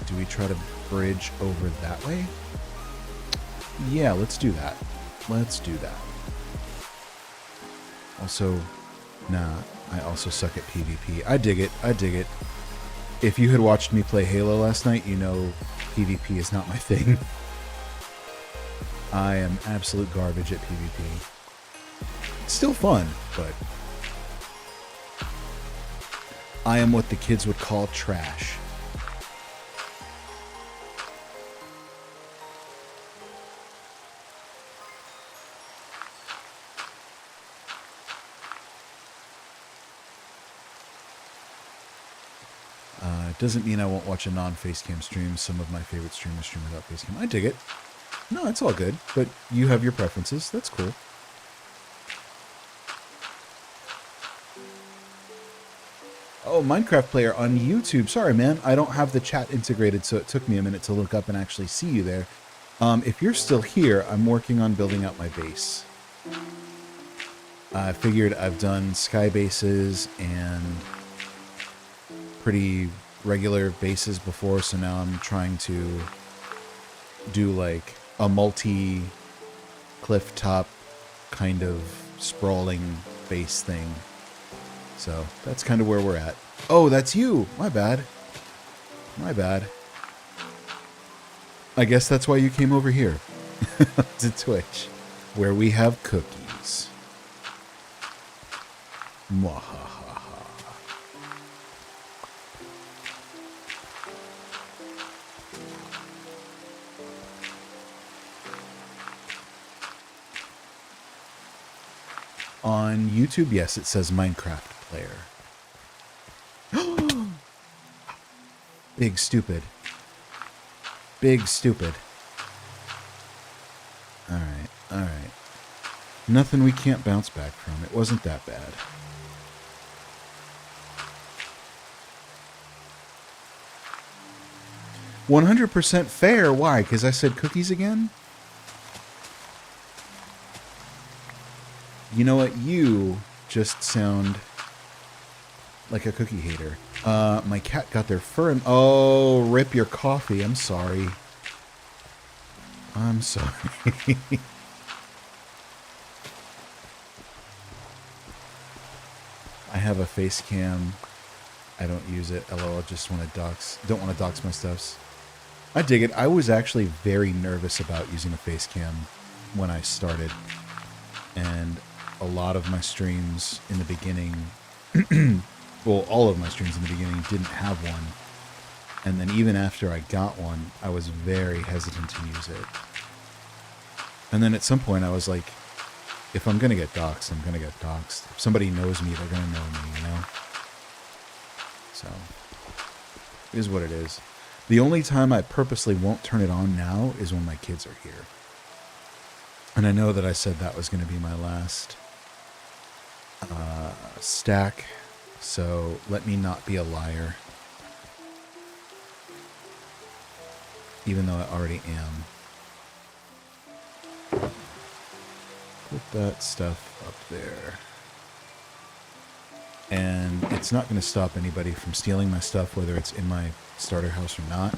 do we try to bridge over that way? Yeah, let's do that. Let's do that. Also, nah, I also suck at PvP. I dig it. I dig it. If you had watched me play Halo last night, you know PvP is not my thing. I am absolute garbage at PvP. It's still fun, but I am what the kids would call trash. Doesn't mean I won't watch a non-face cam stream. Some of my favorite streamers stream without face cam. I dig it. No, it's all good. But you have your preferences. That's cool. Oh, Minecraft player on YouTube. Sorry, man. I don't have the chat integrated, so it took me a minute to look up and actually see you there. If you're still here, I'm working on building out my base. I figured I've done sky bases and pretty regular bases before, so now I'm trying to do like a multi-cliff top kind of sprawling base thing. So that's kind of where we're at. Oh, that's you! My bad. My bad. I guess that's why you came over here to Twitch, where we have cookies. Mwahaha. On YouTube, yes, it says Minecraft player. Big stupid. Big stupid. Alright, alright. Nothing we can't bounce back from. It wasn't that bad. "100% fair." Why? Because I said cookies again? You know what? You just sound like a cookie hater. My cat got their fur and... Oh, rip your coffee. I'm sorry. I'm sorry. I have a face cam. I don't use it. LOL, just want to dox. Don't want to dox my stuffs. I dig it. I was actually very nervous about using a face cam when I started. And a lot of my streams in the beginning, well, all of my streams in the beginning didn't have one. And then even after I got one, I was very hesitant to use it. And then at some point I was like, if I'm going to get doxxed, I'm going to get doxxed. If somebody knows me, they're going to know me, you know? So, it is what it is. The only time I purposely won't turn it on now is when my kids are here. And I know that I said that was going to be my last stack, so let me not be a liar. Even though I already am. put that stuff up there. And it's not going to stop anybody from stealing my stuff, whether it's in my starter house or not.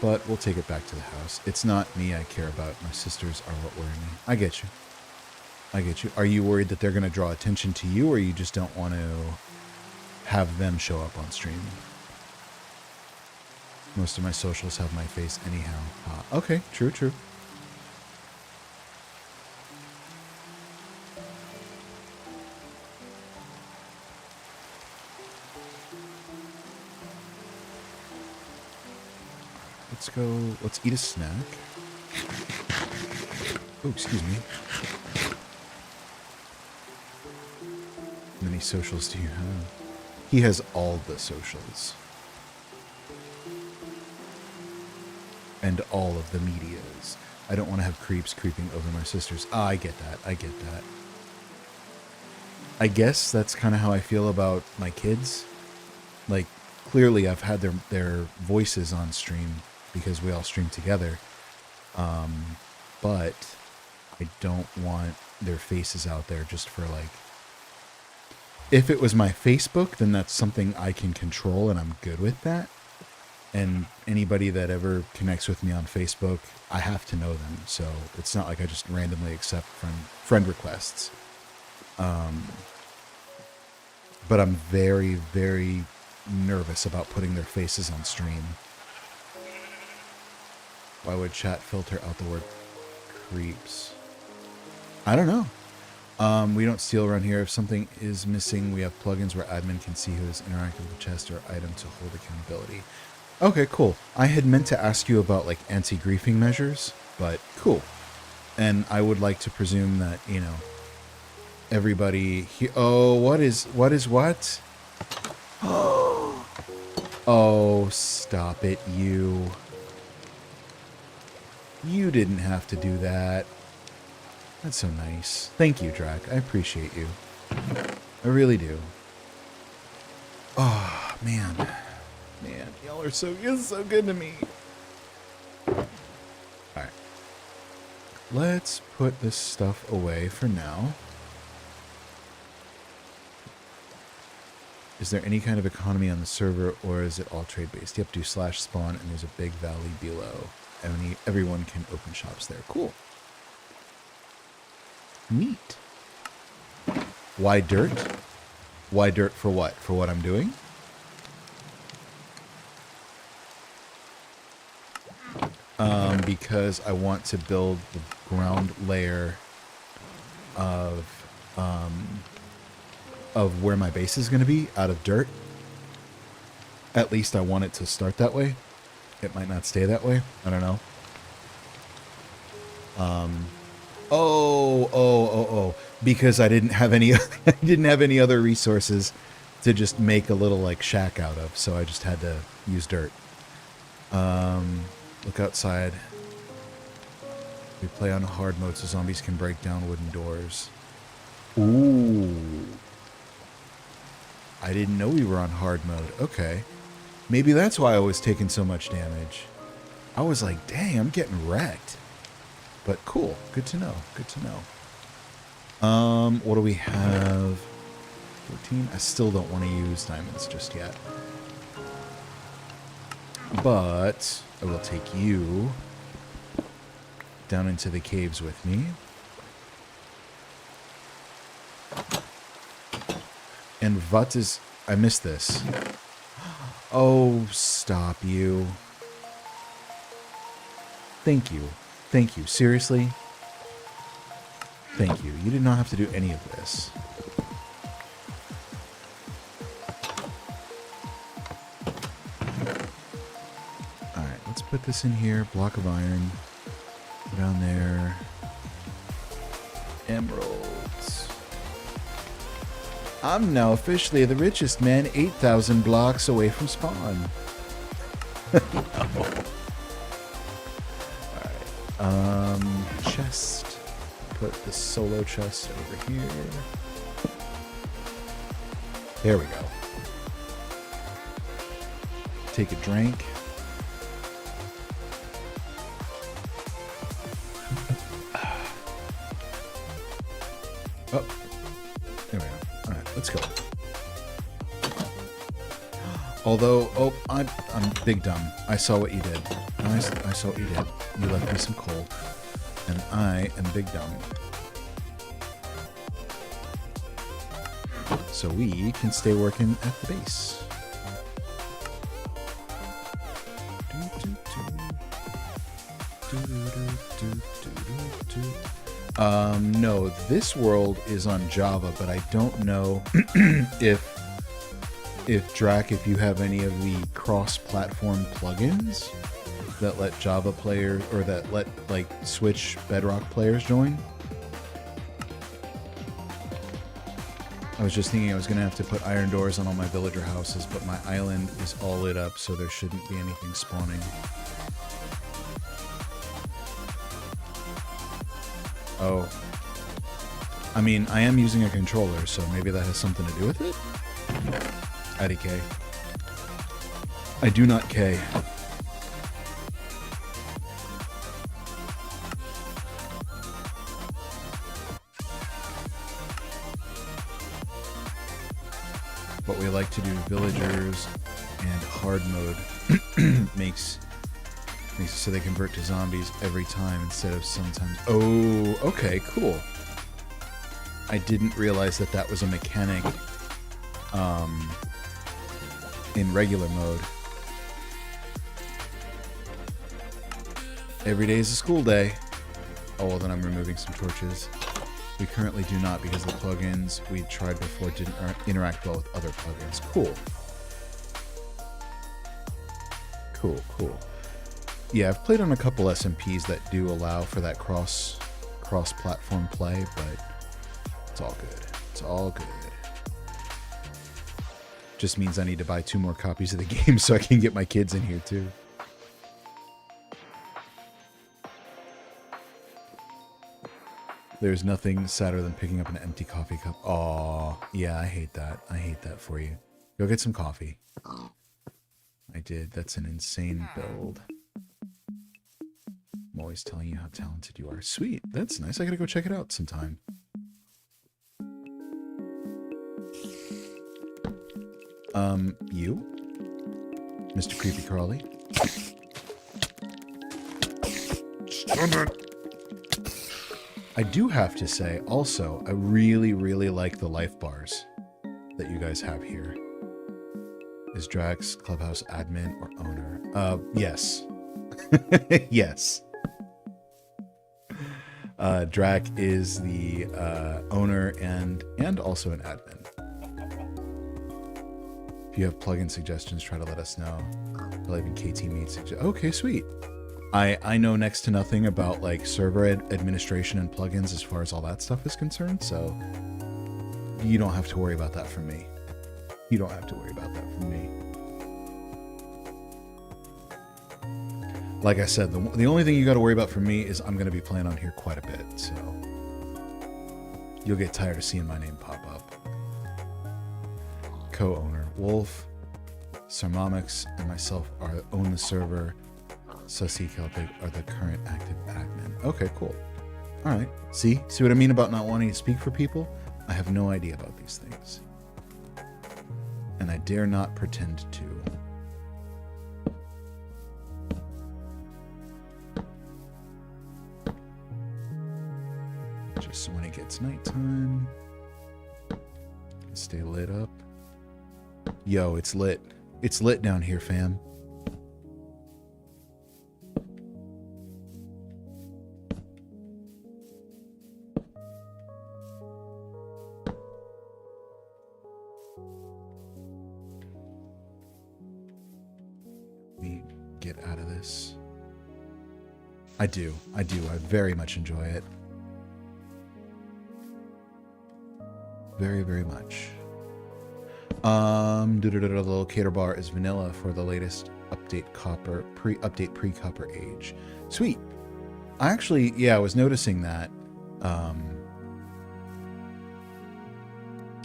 But we'll take it back to the house. It's not me I care about. My sisters are what worry me. I get you. I get you. Are you worried that they're going to draw attention to you, or you just don't want to have them show up on stream? Most of my socials have my face anyhow. Okay, true, true. Let's go, let's eat a snack. Oh, excuse me. How many socials do you have? He has all the socials. And all of the medias. I don't want to have creeps creeping over my sisters. Ah, I get that. I get that. I guess that's kind of how I feel about my kids. Like, clearly I've had their voices on stream because we all stream together. But I don't want their faces out there just for like... If it was my Facebook, then that's something I can control and I'm good with that. And anybody that ever connects with me on Facebook, I have to know them. So it's not like I just randomly accept friend requests. But I'm very, very nervous about putting their faces on stream. Why would chat filter out the word creeps? I don't know. We don't steal around here. If something is missing, we have plugins where admin can see who has interacted with the chest or item to hold accountability. Okay, cool. I had meant to ask you about like anti-griefing measures, but cool. And I would like to presume that, you know, everybody here... Oh, what is what? Oh, stop it, you. You didn't have to do that. That's so nice. Thank you, Drac. I appreciate you. I really do. Oh, man. Man, y'all are so good to me. Alright. Let's put this stuff away for now. Is there any kind of economy on the server, or is it all trade-based? You have to do /spawn, and there's a big valley below. And everyone can open shops there. Cool. Neat. Why dirt? Why dirt for what? For what I'm doing? Because I want to build the ground layer of where my base is going to be out of dirt. At least I want it to start that way. It might not stay that way. I don't know. Oh. Because I didn't have any other resources to just make a little like shack out of, so I just had to use dirt. Look outside. We play on hard mode so zombies can break down wooden doors. Ooh. I didn't know we were on hard mode. Okay. Maybe that's why I was taking so much damage. I was like, dang, I'm getting wrecked. But cool. Good to know. Good to know. What do we have? 14? I still don't want to use diamonds just yet. But I will take you down into the caves with me. And what is... I missed this. Oh, stop you. Thank you. Thank you. Seriously? Thank you. You did not have to do any of this. Alright, let's put this in here. Block of iron. Go down there. Emeralds. I'm now officially the richest man 8,000 blocks away from spawn. No. Alright. Chest. Put the solo chest over here. There we go. Take a drink. Oh, there we go. All right, let's go. Although, oh, I'm big dumb. I saw what you did. I saw what you did. You left me some coal, and I am big dumb. So we can stay working at the base. No, this world is on Java, but I don't know if Drac, if you have any of the cross-platform plugins that let Java players, or that let, like, Switch Bedrock players join. I was just thinking I was going to have to put iron doors on all my villager houses, but my island is all lit up, so there shouldn't be anything spawning. Oh. I mean, I am using a controller, so maybe that has something to do with it? IDK. I do not K. But we like to do villagers and hard mode makes it so they convert to zombies every time instead of sometimes. Oh, okay, cool. I didn't realize that that was a mechanic in regular mode. Every day is a school day. Oh, well, then I'm removing some torches. We currently do not, because the plugins we tried before didn't interact well with other plugins. Cool. Cool. Yeah, I've played on a couple SMPs that do allow for that cross-platform play, but it's all good. It's all good. Just means I need to buy 2 more copies of the game so I can get my kids in here too. There's nothing sadder than picking up an empty coffee cup. Aw, yeah, I hate that. I hate that for you. Go get some coffee. I did. That's an insane build. I'm always telling you how talented you are. Sweet. That's nice. I gotta go check it out sometime. You? Mr. Creepy Crawly? I do have to say, also, I really, really like the life bars that you guys have here. Is Drac's Clubhouse admin or owner? Yes. Yes. Drac is the owner and also an admin. If you have plugin suggestions, try to let us know. I'll even KT Meet okay, sweet. I know next to nothing about like server administration and plugins as far as all that stuff is concerned, so you don't have to worry about that from me. You don't have to worry about that from me. Like I said, the only thing you got to worry about from me is I'm going to be playing on here quite a bit, so you'll get tired of seeing my name pop up. Co-owner Wolf, Sarmamix, and myself own the server. Sussy Celtic are the current active admin. Okay, cool. All right. See what I mean about not wanting to speak for people? I have no idea about these things, and I dare not pretend to. Just when it gets nighttime, stay lit up. Yo, it's lit. It's lit down here, fam. Let me get out of this. I do. I very much enjoy it. Very, very much. The locator bar is vanilla for the latest update pre-copper age. Sweet. I actually, yeah, I was noticing that.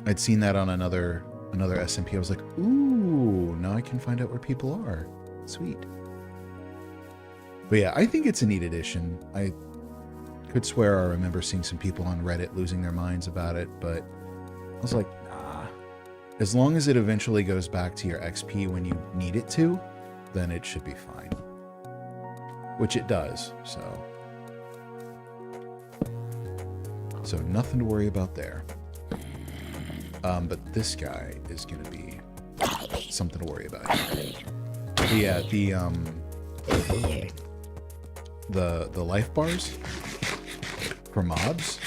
I'd seen that on another SMP. I was like, ooh, now I can find out where people are. Sweet. But yeah, I think it's a neat addition. Could swear I remember seeing some people on Reddit losing their minds about it, but I was like, nah. As long as it eventually goes back to your XP when you need it to, then it should be fine. Which it does, so. So nothing to worry about there. But this guy is gonna be something to worry about. But yeah, the life bars for mobs.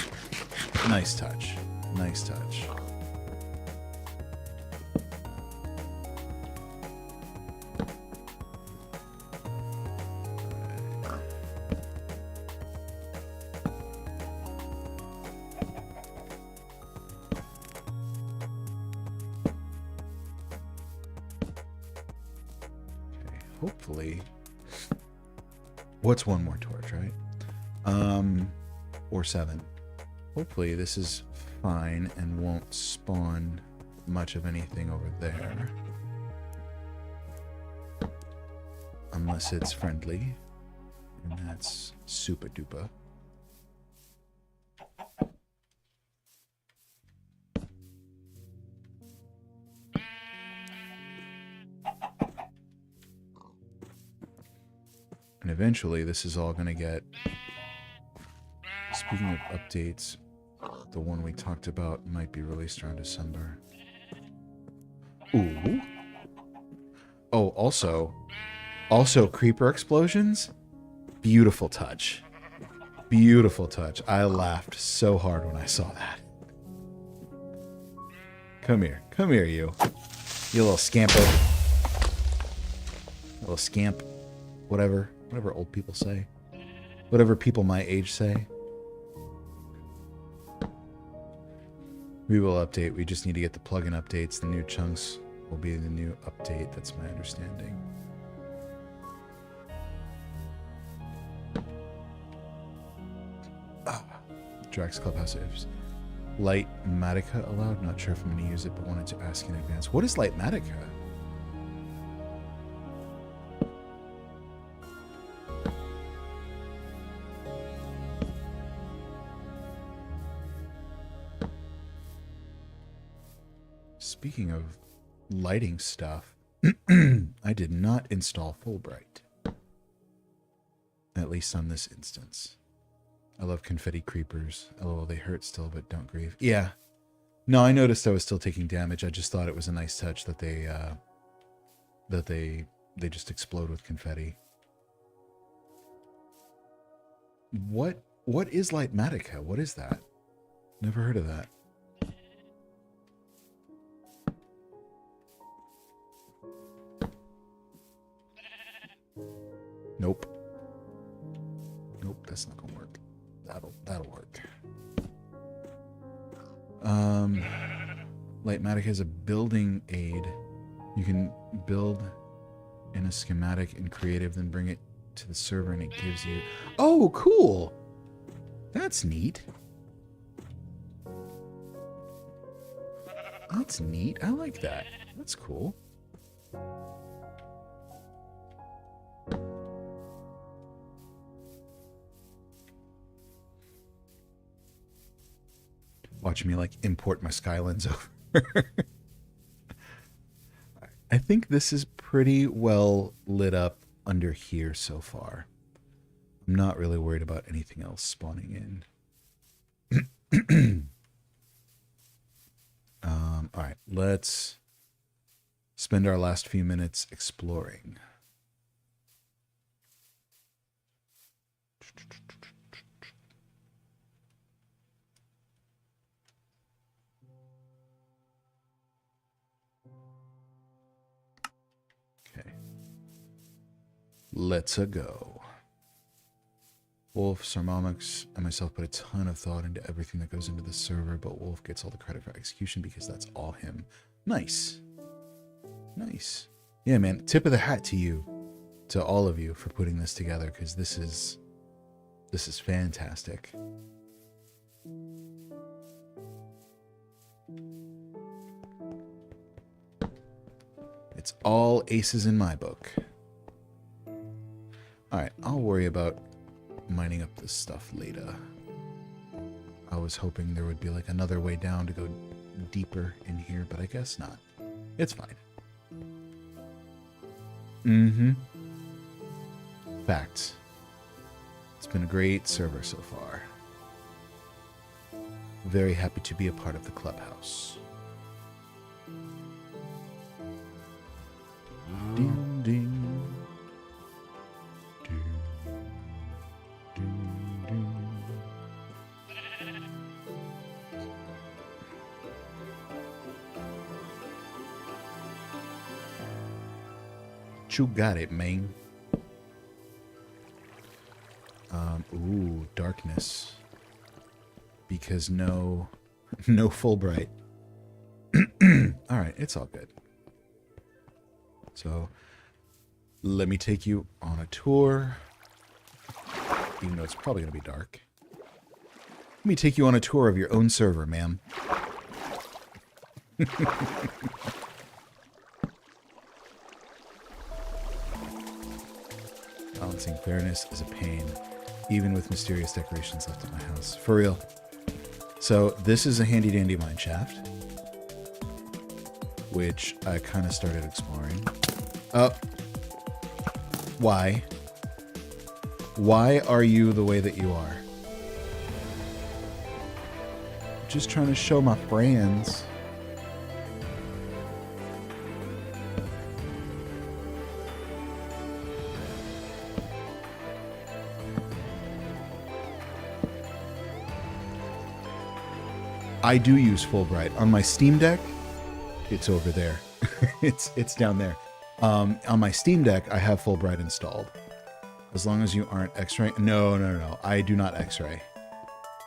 Nice touch. Nice touch. Hopefully, what's one more torch, right? Or 7. Hopefully this is fine and won't spawn much of anything over there. Unless it's friendly. And that's super duper. And eventually this is all going to get... Speaking of updates, the one we talked about might be released around December. Ooh. Oh, also creeper explosions. Beautiful touch. Beautiful touch. I laughed so hard when I saw that. Come here. Come here, you. You little scamper. Little scamp. Whatever old people say. Whatever people my age say. We will update. We just need to get the plugin updates. The new chunks will be the new update. That's my understanding. Drac's Clubhouse is Lightmatica allowed? Not sure if I'm going to use it, but wanted to ask in advance. What is Lightmatica? Speaking of lighting stuff, I did not install Fulbright. At least on this instance. I love confetti creepers. Oh, they hurt still, but don't grieve. Yeah. No, I noticed I was still taking damage. I just thought it was a nice touch that they just explode with confetti. What is Lightmatica? What is that? Never heard of that. Nope. Nope, that's not gonna work. That'll work. Lightmatica is a building aid. You can build in a schematic in creative, then bring it to the server and it gives you... Oh, cool! That's neat. That's neat. I like that. That's cool. Watch me like import my Skylines over. I think this is pretty well lit up under here so far. I'm not really worried about anything else spawning in. All right, let's spend our last few minutes exploring. Let's-a go. Wolf, Sarmamix, and myself put a ton of thought into everything that goes into the server, but Wolf gets all the credit for execution because that's all him. Nice. Nice. Yeah, man, tip of the hat to you, to all of you for putting this together, because this is fantastic. It's all aces in my book. Alright, I'll worry about mining up this stuff later. I was hoping there would be like another way down to go deeper in here, but I guess not. It's fine. Mm-hmm. Facts. It's been a great server so far. Very happy to be a part of the Clubhouse. Ding, ding. Ding, ding, ding. You got it, man. Ooh, darkness. Because no Fulbright. Alright, it's all good. So, let me take you on a tour. Even though it's probably going to be dark. Let me take you on a tour of your own server, ma'am. Balancing fairness is a pain, even with mysterious decorations left in my house. For real. So this is a handy dandy mine shaft, which I kind of started exploring. Why? Why are you the way that you are? Just trying to show my friends. I do use Fulbright. On my Steam Deck, it's over there. it's down there. On my Steam Deck, I have Fulbright installed. As long as you aren't X-ray. No. I do not X-ray.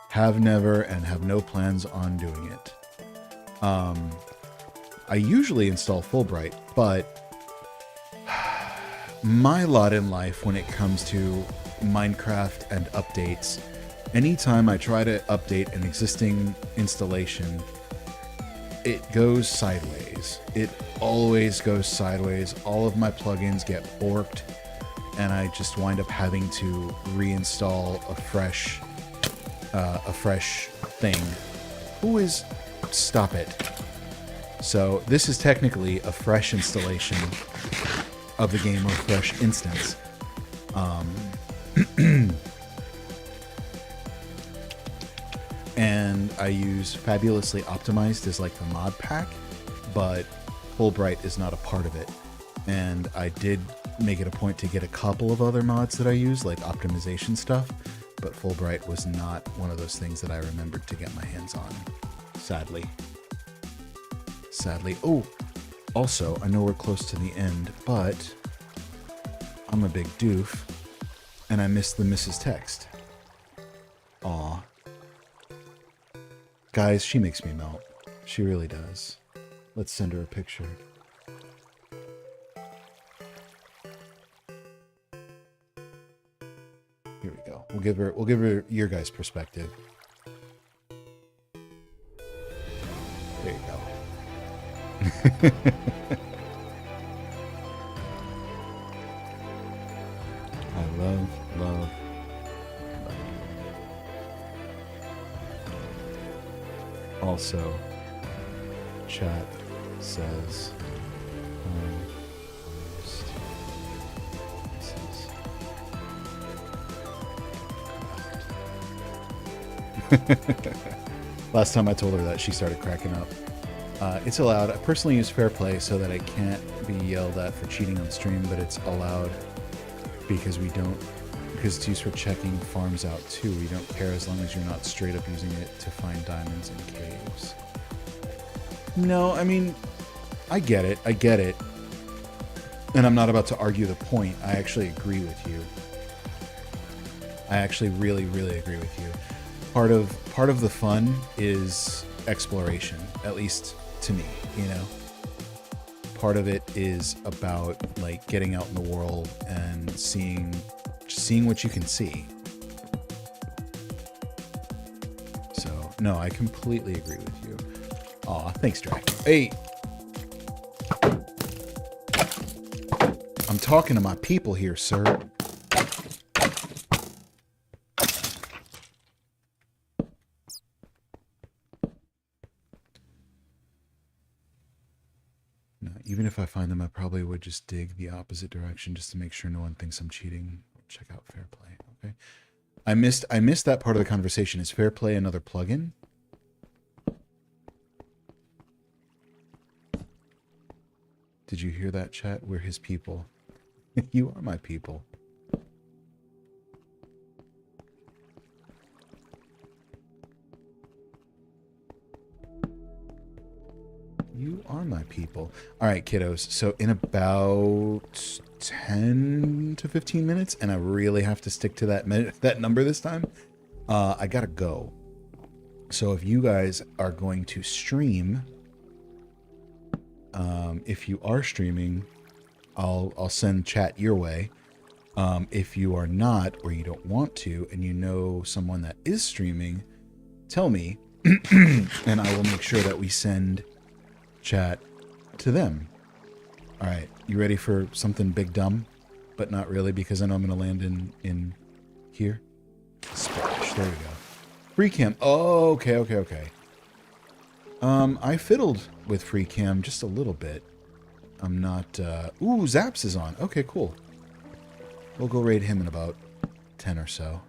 Have never and have no plans on doing it. I usually install Fulbright, but my lot in life when it comes to Minecraft and updates, anytime I try to update an existing installation, it goes sideways. It always goes sideways. All of my plugins get borked, and I just wind up having to reinstall a fresh thing. Stop it. So this is technically a fresh installation of the game, or a fresh instance. And I use Fabulously Optimized as like the mod pack, but Fulbright is not a part of it. And I did make it a point to get a couple of other mods that I use, like optimization stuff, but Fulbright was not one of those things that I remembered to get my hands on, sadly. Oh, also, I know we're close to the end, but I'm a big doof, and I missed the Mrs. Text. Aw. Guys, she makes me melt. She really does. Let's send her a picture. Here we go. We'll give her your guys' perspective. There you go. I love you. Also, chat says, last time I told her that, she started cracking up. It's allowed. I personally use Fair Play so that I can't be yelled at for cheating on stream, but it's allowed because it's used for checking farms out too. We don't care as long as you're not straight up using it to find diamonds in caves. No, I mean, I get it. And I'm not about to argue the point. I actually agree with you. I actually really, really agree with you. Part of the fun is exploration, at least to me, you know? Part of it is about like getting out in the world and seeing what you can see. So, no, I completely agree with you. Aw, thanks, Drac. Hey! I'm talking to my people here, sir. Even if I find them, I probably would just dig the opposite direction just to make sure no one thinks I'm cheating. Check out fair play. Okay. I missed that part of the conversation. Is fair play another plugin? Did you hear that, chat? We're his people. You are my people. You are my people. All right, kiddos. So in about 10 to 15 minutes, and I really have to stick to that number this time, I gotta go. So if you guys are going to stream, if you are streaming, I'll send chat your way. If you are not, or you don't want to, and you know someone that is streaming, tell me, and I will make sure that we send chat to them. All right, you ready for something big dumb, but not really, because I know I'm going to land in here. Splash. There we go. Free cam. Oh, okay. I fiddled with free cam just a little bit. I'm not. Ooh, Zaps is on. Okay, cool. We'll go raid him in about 10 or so.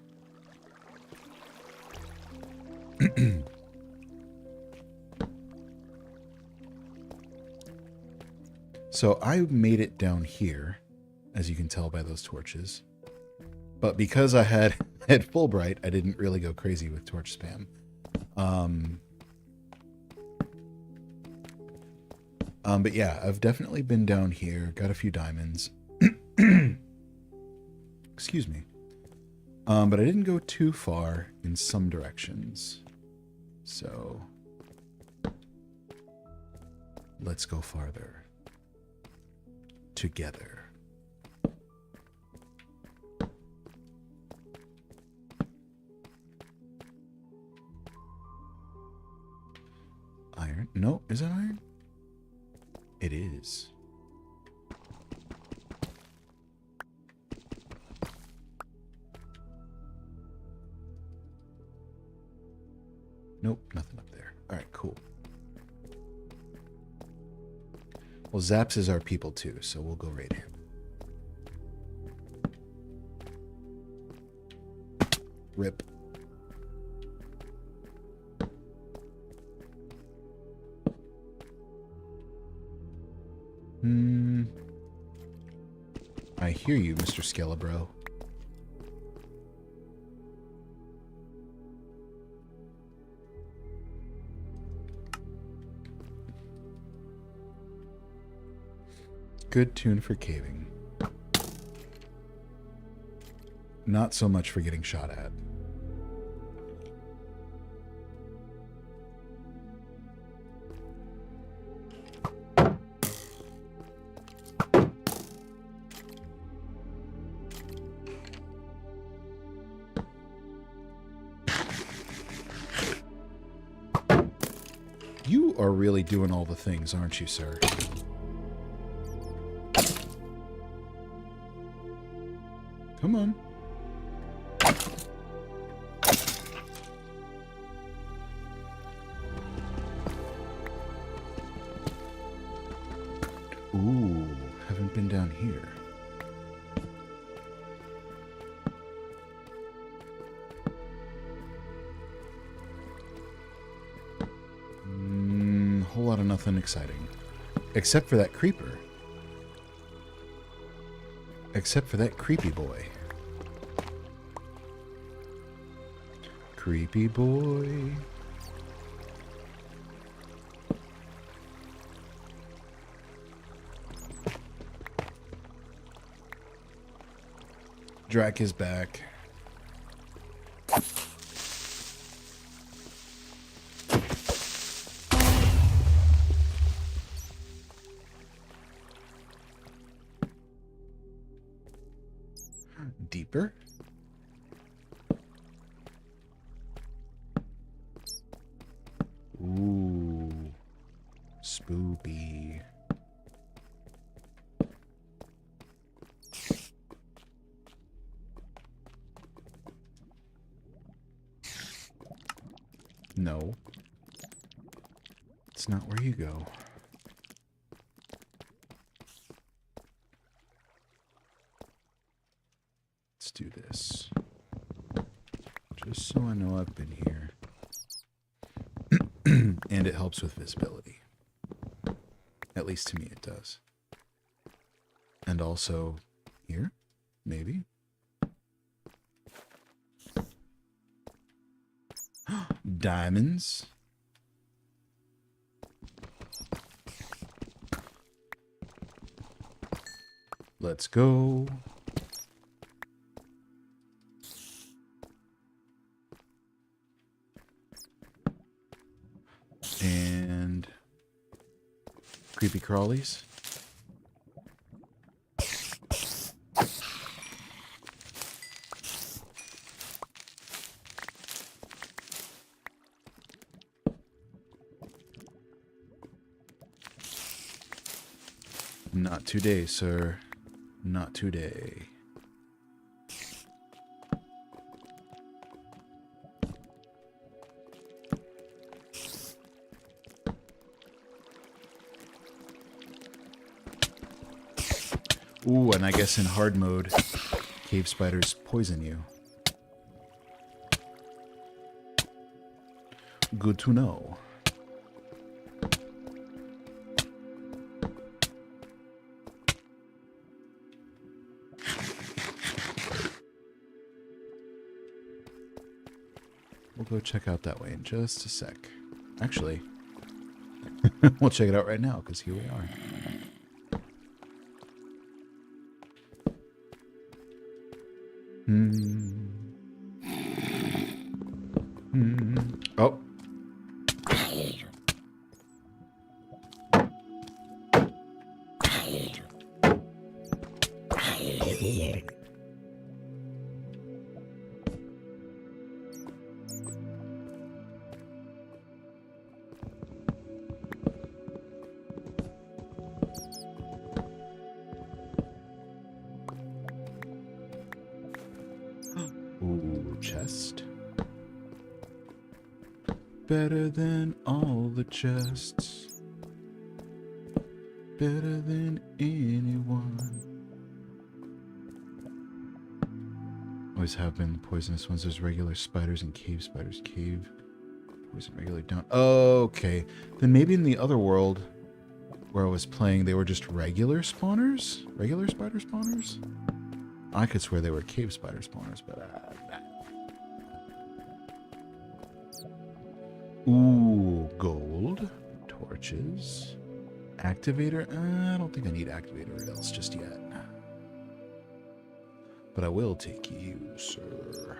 So I made it down here, as you can tell by those torches. But because I had Fulbright, I didn't really go crazy with torch spam. But yeah, I've definitely been down here, got a few diamonds. Excuse me. But I didn't go too far in some directions. So let's go farther. Together. Iron? No, is that iron? It is. Nope, nothing up there. All right, cool. Well, Zaps is our people too, so we'll go raid him. Rip. I hear you, Mr. Skelebro. Good tune for caving. Not so much for getting shot at. You are really doing all the things, aren't you, sir? Come on. Ooh, haven't been down here. Whole lot of nothing exciting. Except for that creeper. Except for that creepy boy. Creepy boy. Drac is back. Deeper? Ooh. Spoopy. No. It's not where you go. do this. Just so I know I've been here. And it helps with visibility. At least to me it does. And also here, maybe. Diamonds. Let's go. And creepy crawlies. Not today, sir. Not today. Ooh, and I guess in hard mode, cave spiders poison you. Good to know. We'll go check out that way in just a sec. Actually, we'll check it out right now, because here we are. Oh. Ooh, chest. Better than all the chests. Better than anyone. Always have been the poisonous ones. There's regular spiders and cave spiders. Cave poison regular don't. Okay. Then maybe in the other world where I was playing, they were just regular spawners? Regular spider spawners? I could swear they were cave spider spawners, but ooh, gold. Torches. Activator? I don't think I need activator rails just yet. But I will take you, sir.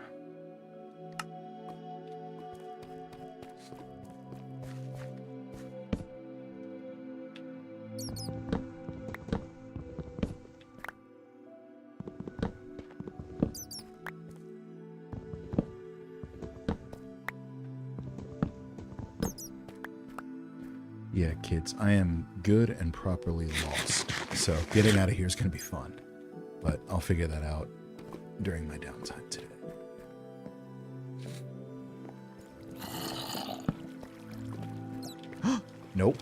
Yeah, kids, I am good and properly lost. So getting out of here is going to be fun. But I'll figure that out during my downtime today. Nope.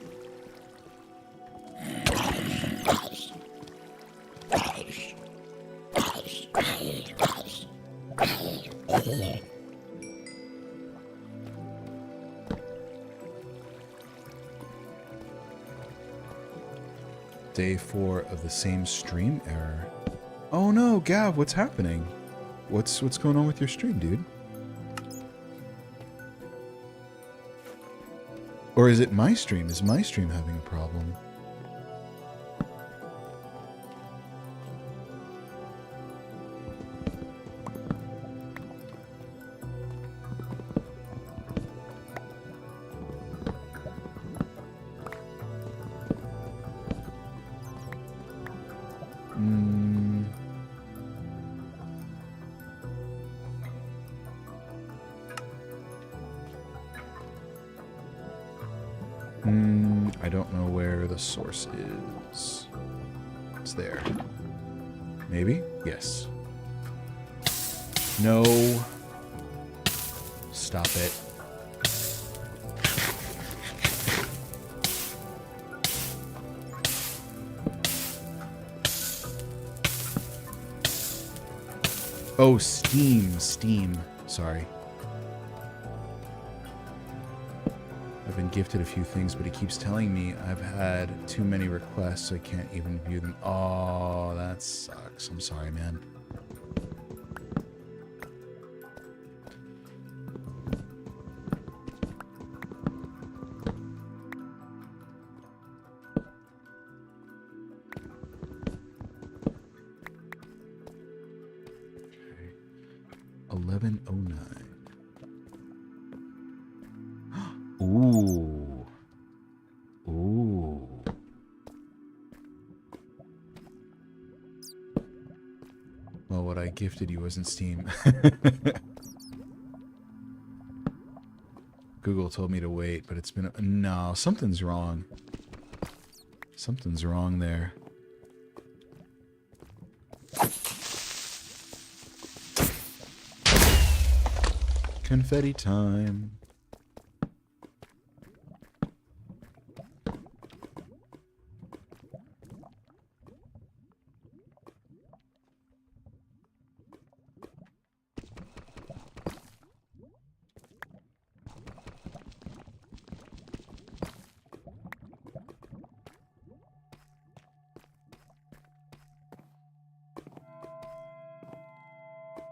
Day 4 of the same stream error. Oh no, Gav, what's happening? What's going on with your stream, dude? Or is it my stream? Is my stream having a problem? I don't know where the source is. It's there. Maybe? Yes. No. Stop it. Oh, Steam. Steam. Sorry. I've been gifted a few things, but it keeps telling me I've had too many requests, so I can't even view them. Oh, that sucks. I'm sorry, man. Okay. 1109. Ooh. Ooh. Well, what I gifted you wasn't Steam. Google told me to wait, but it's been... No, something's wrong. Something's wrong there. Confetti time.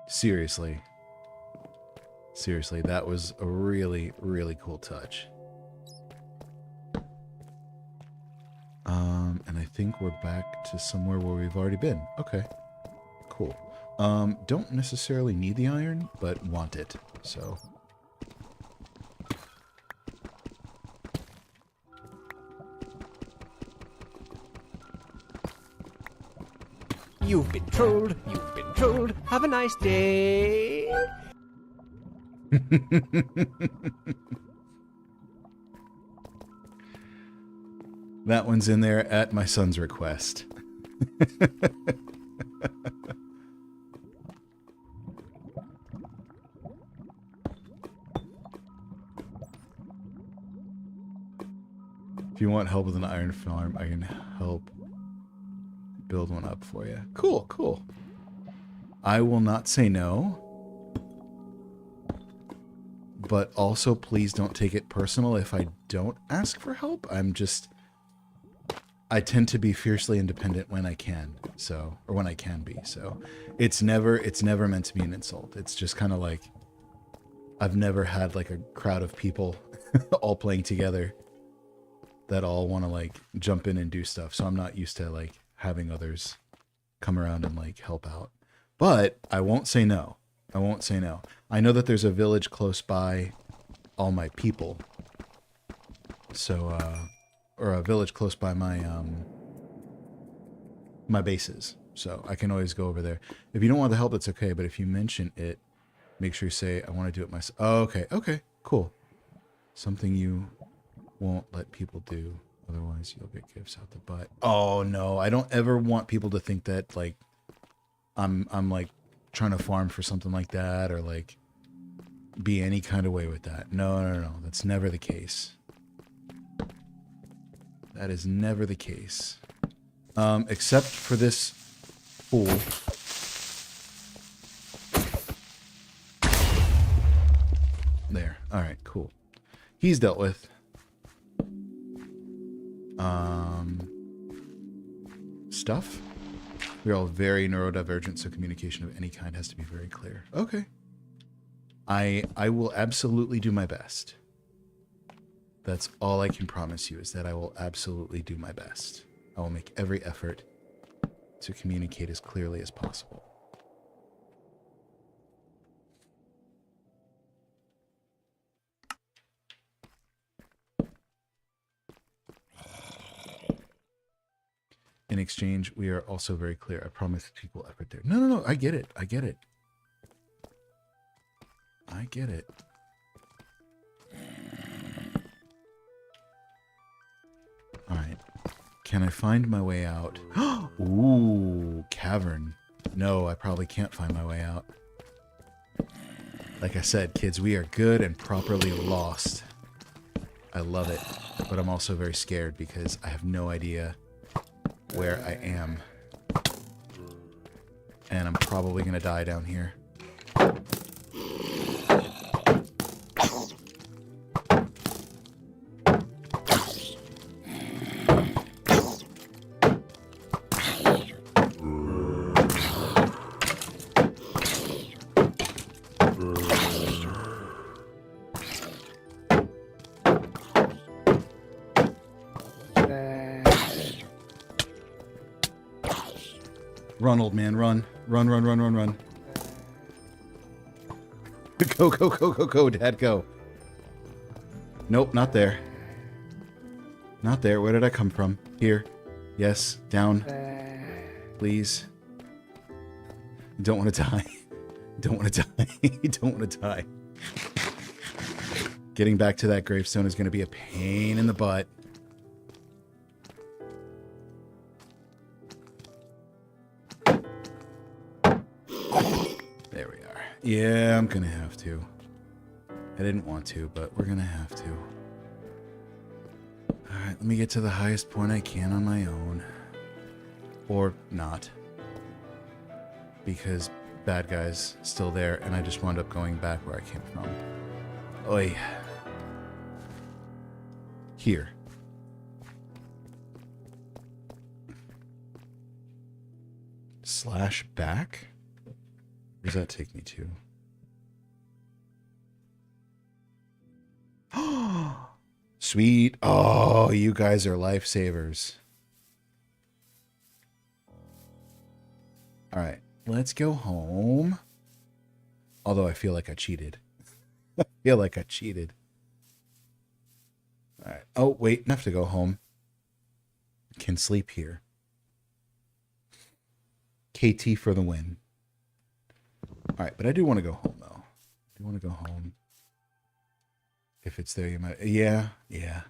Seriously. Seriously, that was a really, really cool touch. And I think we're back to somewhere where we've already been. Okay. Cool. Don't necessarily need the iron, but want it, so... You've been trolled. You've been trolled. Have a nice day. That one's in there at my son's request. If you want help with an iron farm, I can help build one up for you. Cool, cool. I will not say no. But also, please don't take it personal if I don't ask for help. I tend to be fiercely independent when I can, so, or when I can be, so. It's never meant to be an insult. It's just kind of like, I've never had like a crowd of people all playing together that all want to like jump in and do stuff. So I'm not used to like having others come around and like help out. But I won't say no. I won't say no. I know that there's a village close by all my people. So, or a village close by my, my bases. So I can always go over there. If you don't want the help, it's okay. But if you mention it, make sure you say, I want to do it myself. Oh, okay. Okay. Cool. Something you won't let people do. Otherwise, you'll get gifts out the butt. Oh, no. I don't ever want people to think that, like, I'm like, trying to farm for something like that or, like, be any kind of way with that. No, no, no. That's never the case. That is never the case. Except for this fool. There. All right, cool. He's dealt with. Stuff. We're all very neurodivergent, so communication of any kind has to be very clear. Okay. I will absolutely do my best. That's all I can promise you, is that I will absolutely do my best. I will make every effort to communicate as clearly as possible. In exchange, we are also very clear. I promise equal effort there. No, no, no. I get it. I get it. I get it. All right. Can I find my way out? Ooh, cavern. No, I probably can't find my way out. Like I said, kids, we are good and properly lost. I love it. But I'm also very scared because I have no idea where I am. And I'm probably going to die down here. Run, old man, run. Run, run, run, run, run. Go, go, go, go, go, Dad, go. Nope, not there. Not there. Where did I come from? Here. Yes, down. Please. Don't want to die. Don't want to die. Don't want to die. Getting back to that gravestone is going to be a pain in the butt. There we are. Yeah, I'm going to have to. I didn't want to, but we're going to have to. Alright, let me get to the highest point I can on my own. Or not. Because bad guy's still there, and I just wound up going back where I came from. Oi. Here. Slash back? Where does that take me to? Sweet. Oh, you guys are lifesavers. All right, let's go home. Although I feel like I cheated. I feel like I cheated. All right. Oh, wait, I have to go home. Can sleep here. KT for the win. All right, but I do want to go home, though. I do want to go home. If it's there, you might... Yeah, yeah.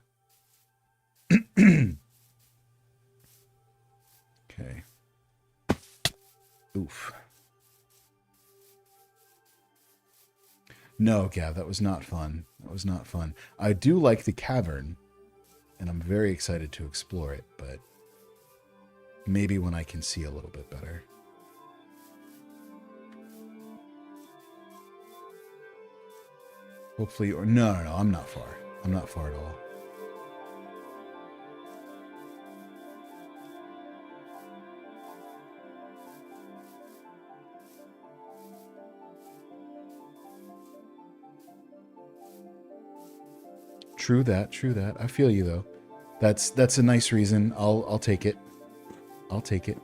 Okay. Oof. No, Gav, that was not fun. That was not fun. I do like the cavern, and I'm very excited to explore it, but maybe when I can see a little bit better. Hopefully, or no, I'm not far. I'm not far at all. True that, true that. I feel you though. That's a nice reason. I'll take it. I'll take it.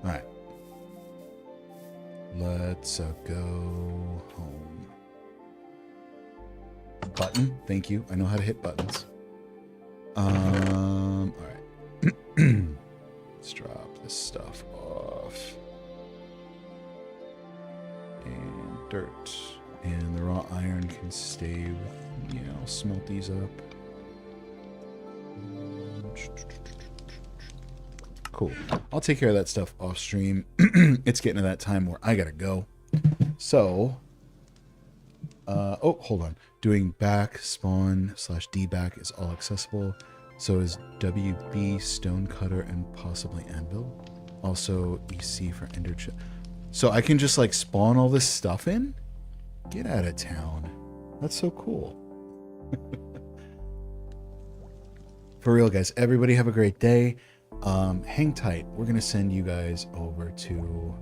All right. Let's go home. Button. Thank you. I know how to hit buttons. All right. Let's drop this stuff off. And dirt. And the raw iron can stay with, I'll smelt these up. Cool. I'll take care of that stuff off stream. It's getting to that time where I gotta go. So, oh, hold on. Doing back spawn / dback is all accessible. So is WB stonecutter and possibly anvil. Also EC for ender chest. So I can just like spawn all this stuff in? Get out of town. That's so cool. For real, guys. Everybody have a great day. Hang tight. We're gonna send you guys over to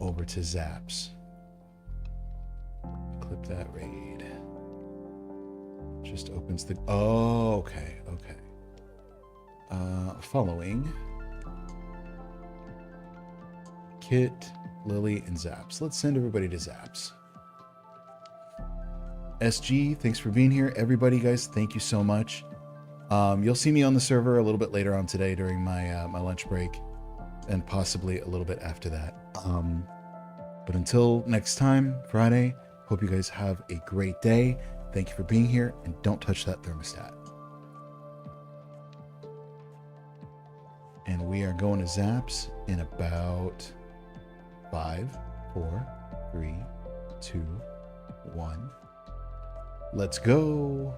Zaps. Clip that raid. Just opens the... Oh, okay, okay. Following. Kit, Lily, and Zaps. Let's send everybody to Zaps. SG, thanks for being here. Everybody, guys, thank you so much. You'll see me on the server a little bit later on today during my my lunch break, and possibly a little bit after that. But until next time, Friday, hope you guys have a great day. Thank you for being here, and don't touch that thermostat. And we are going to Zaps in about 5, 4, 3, 2, 1. Let's go.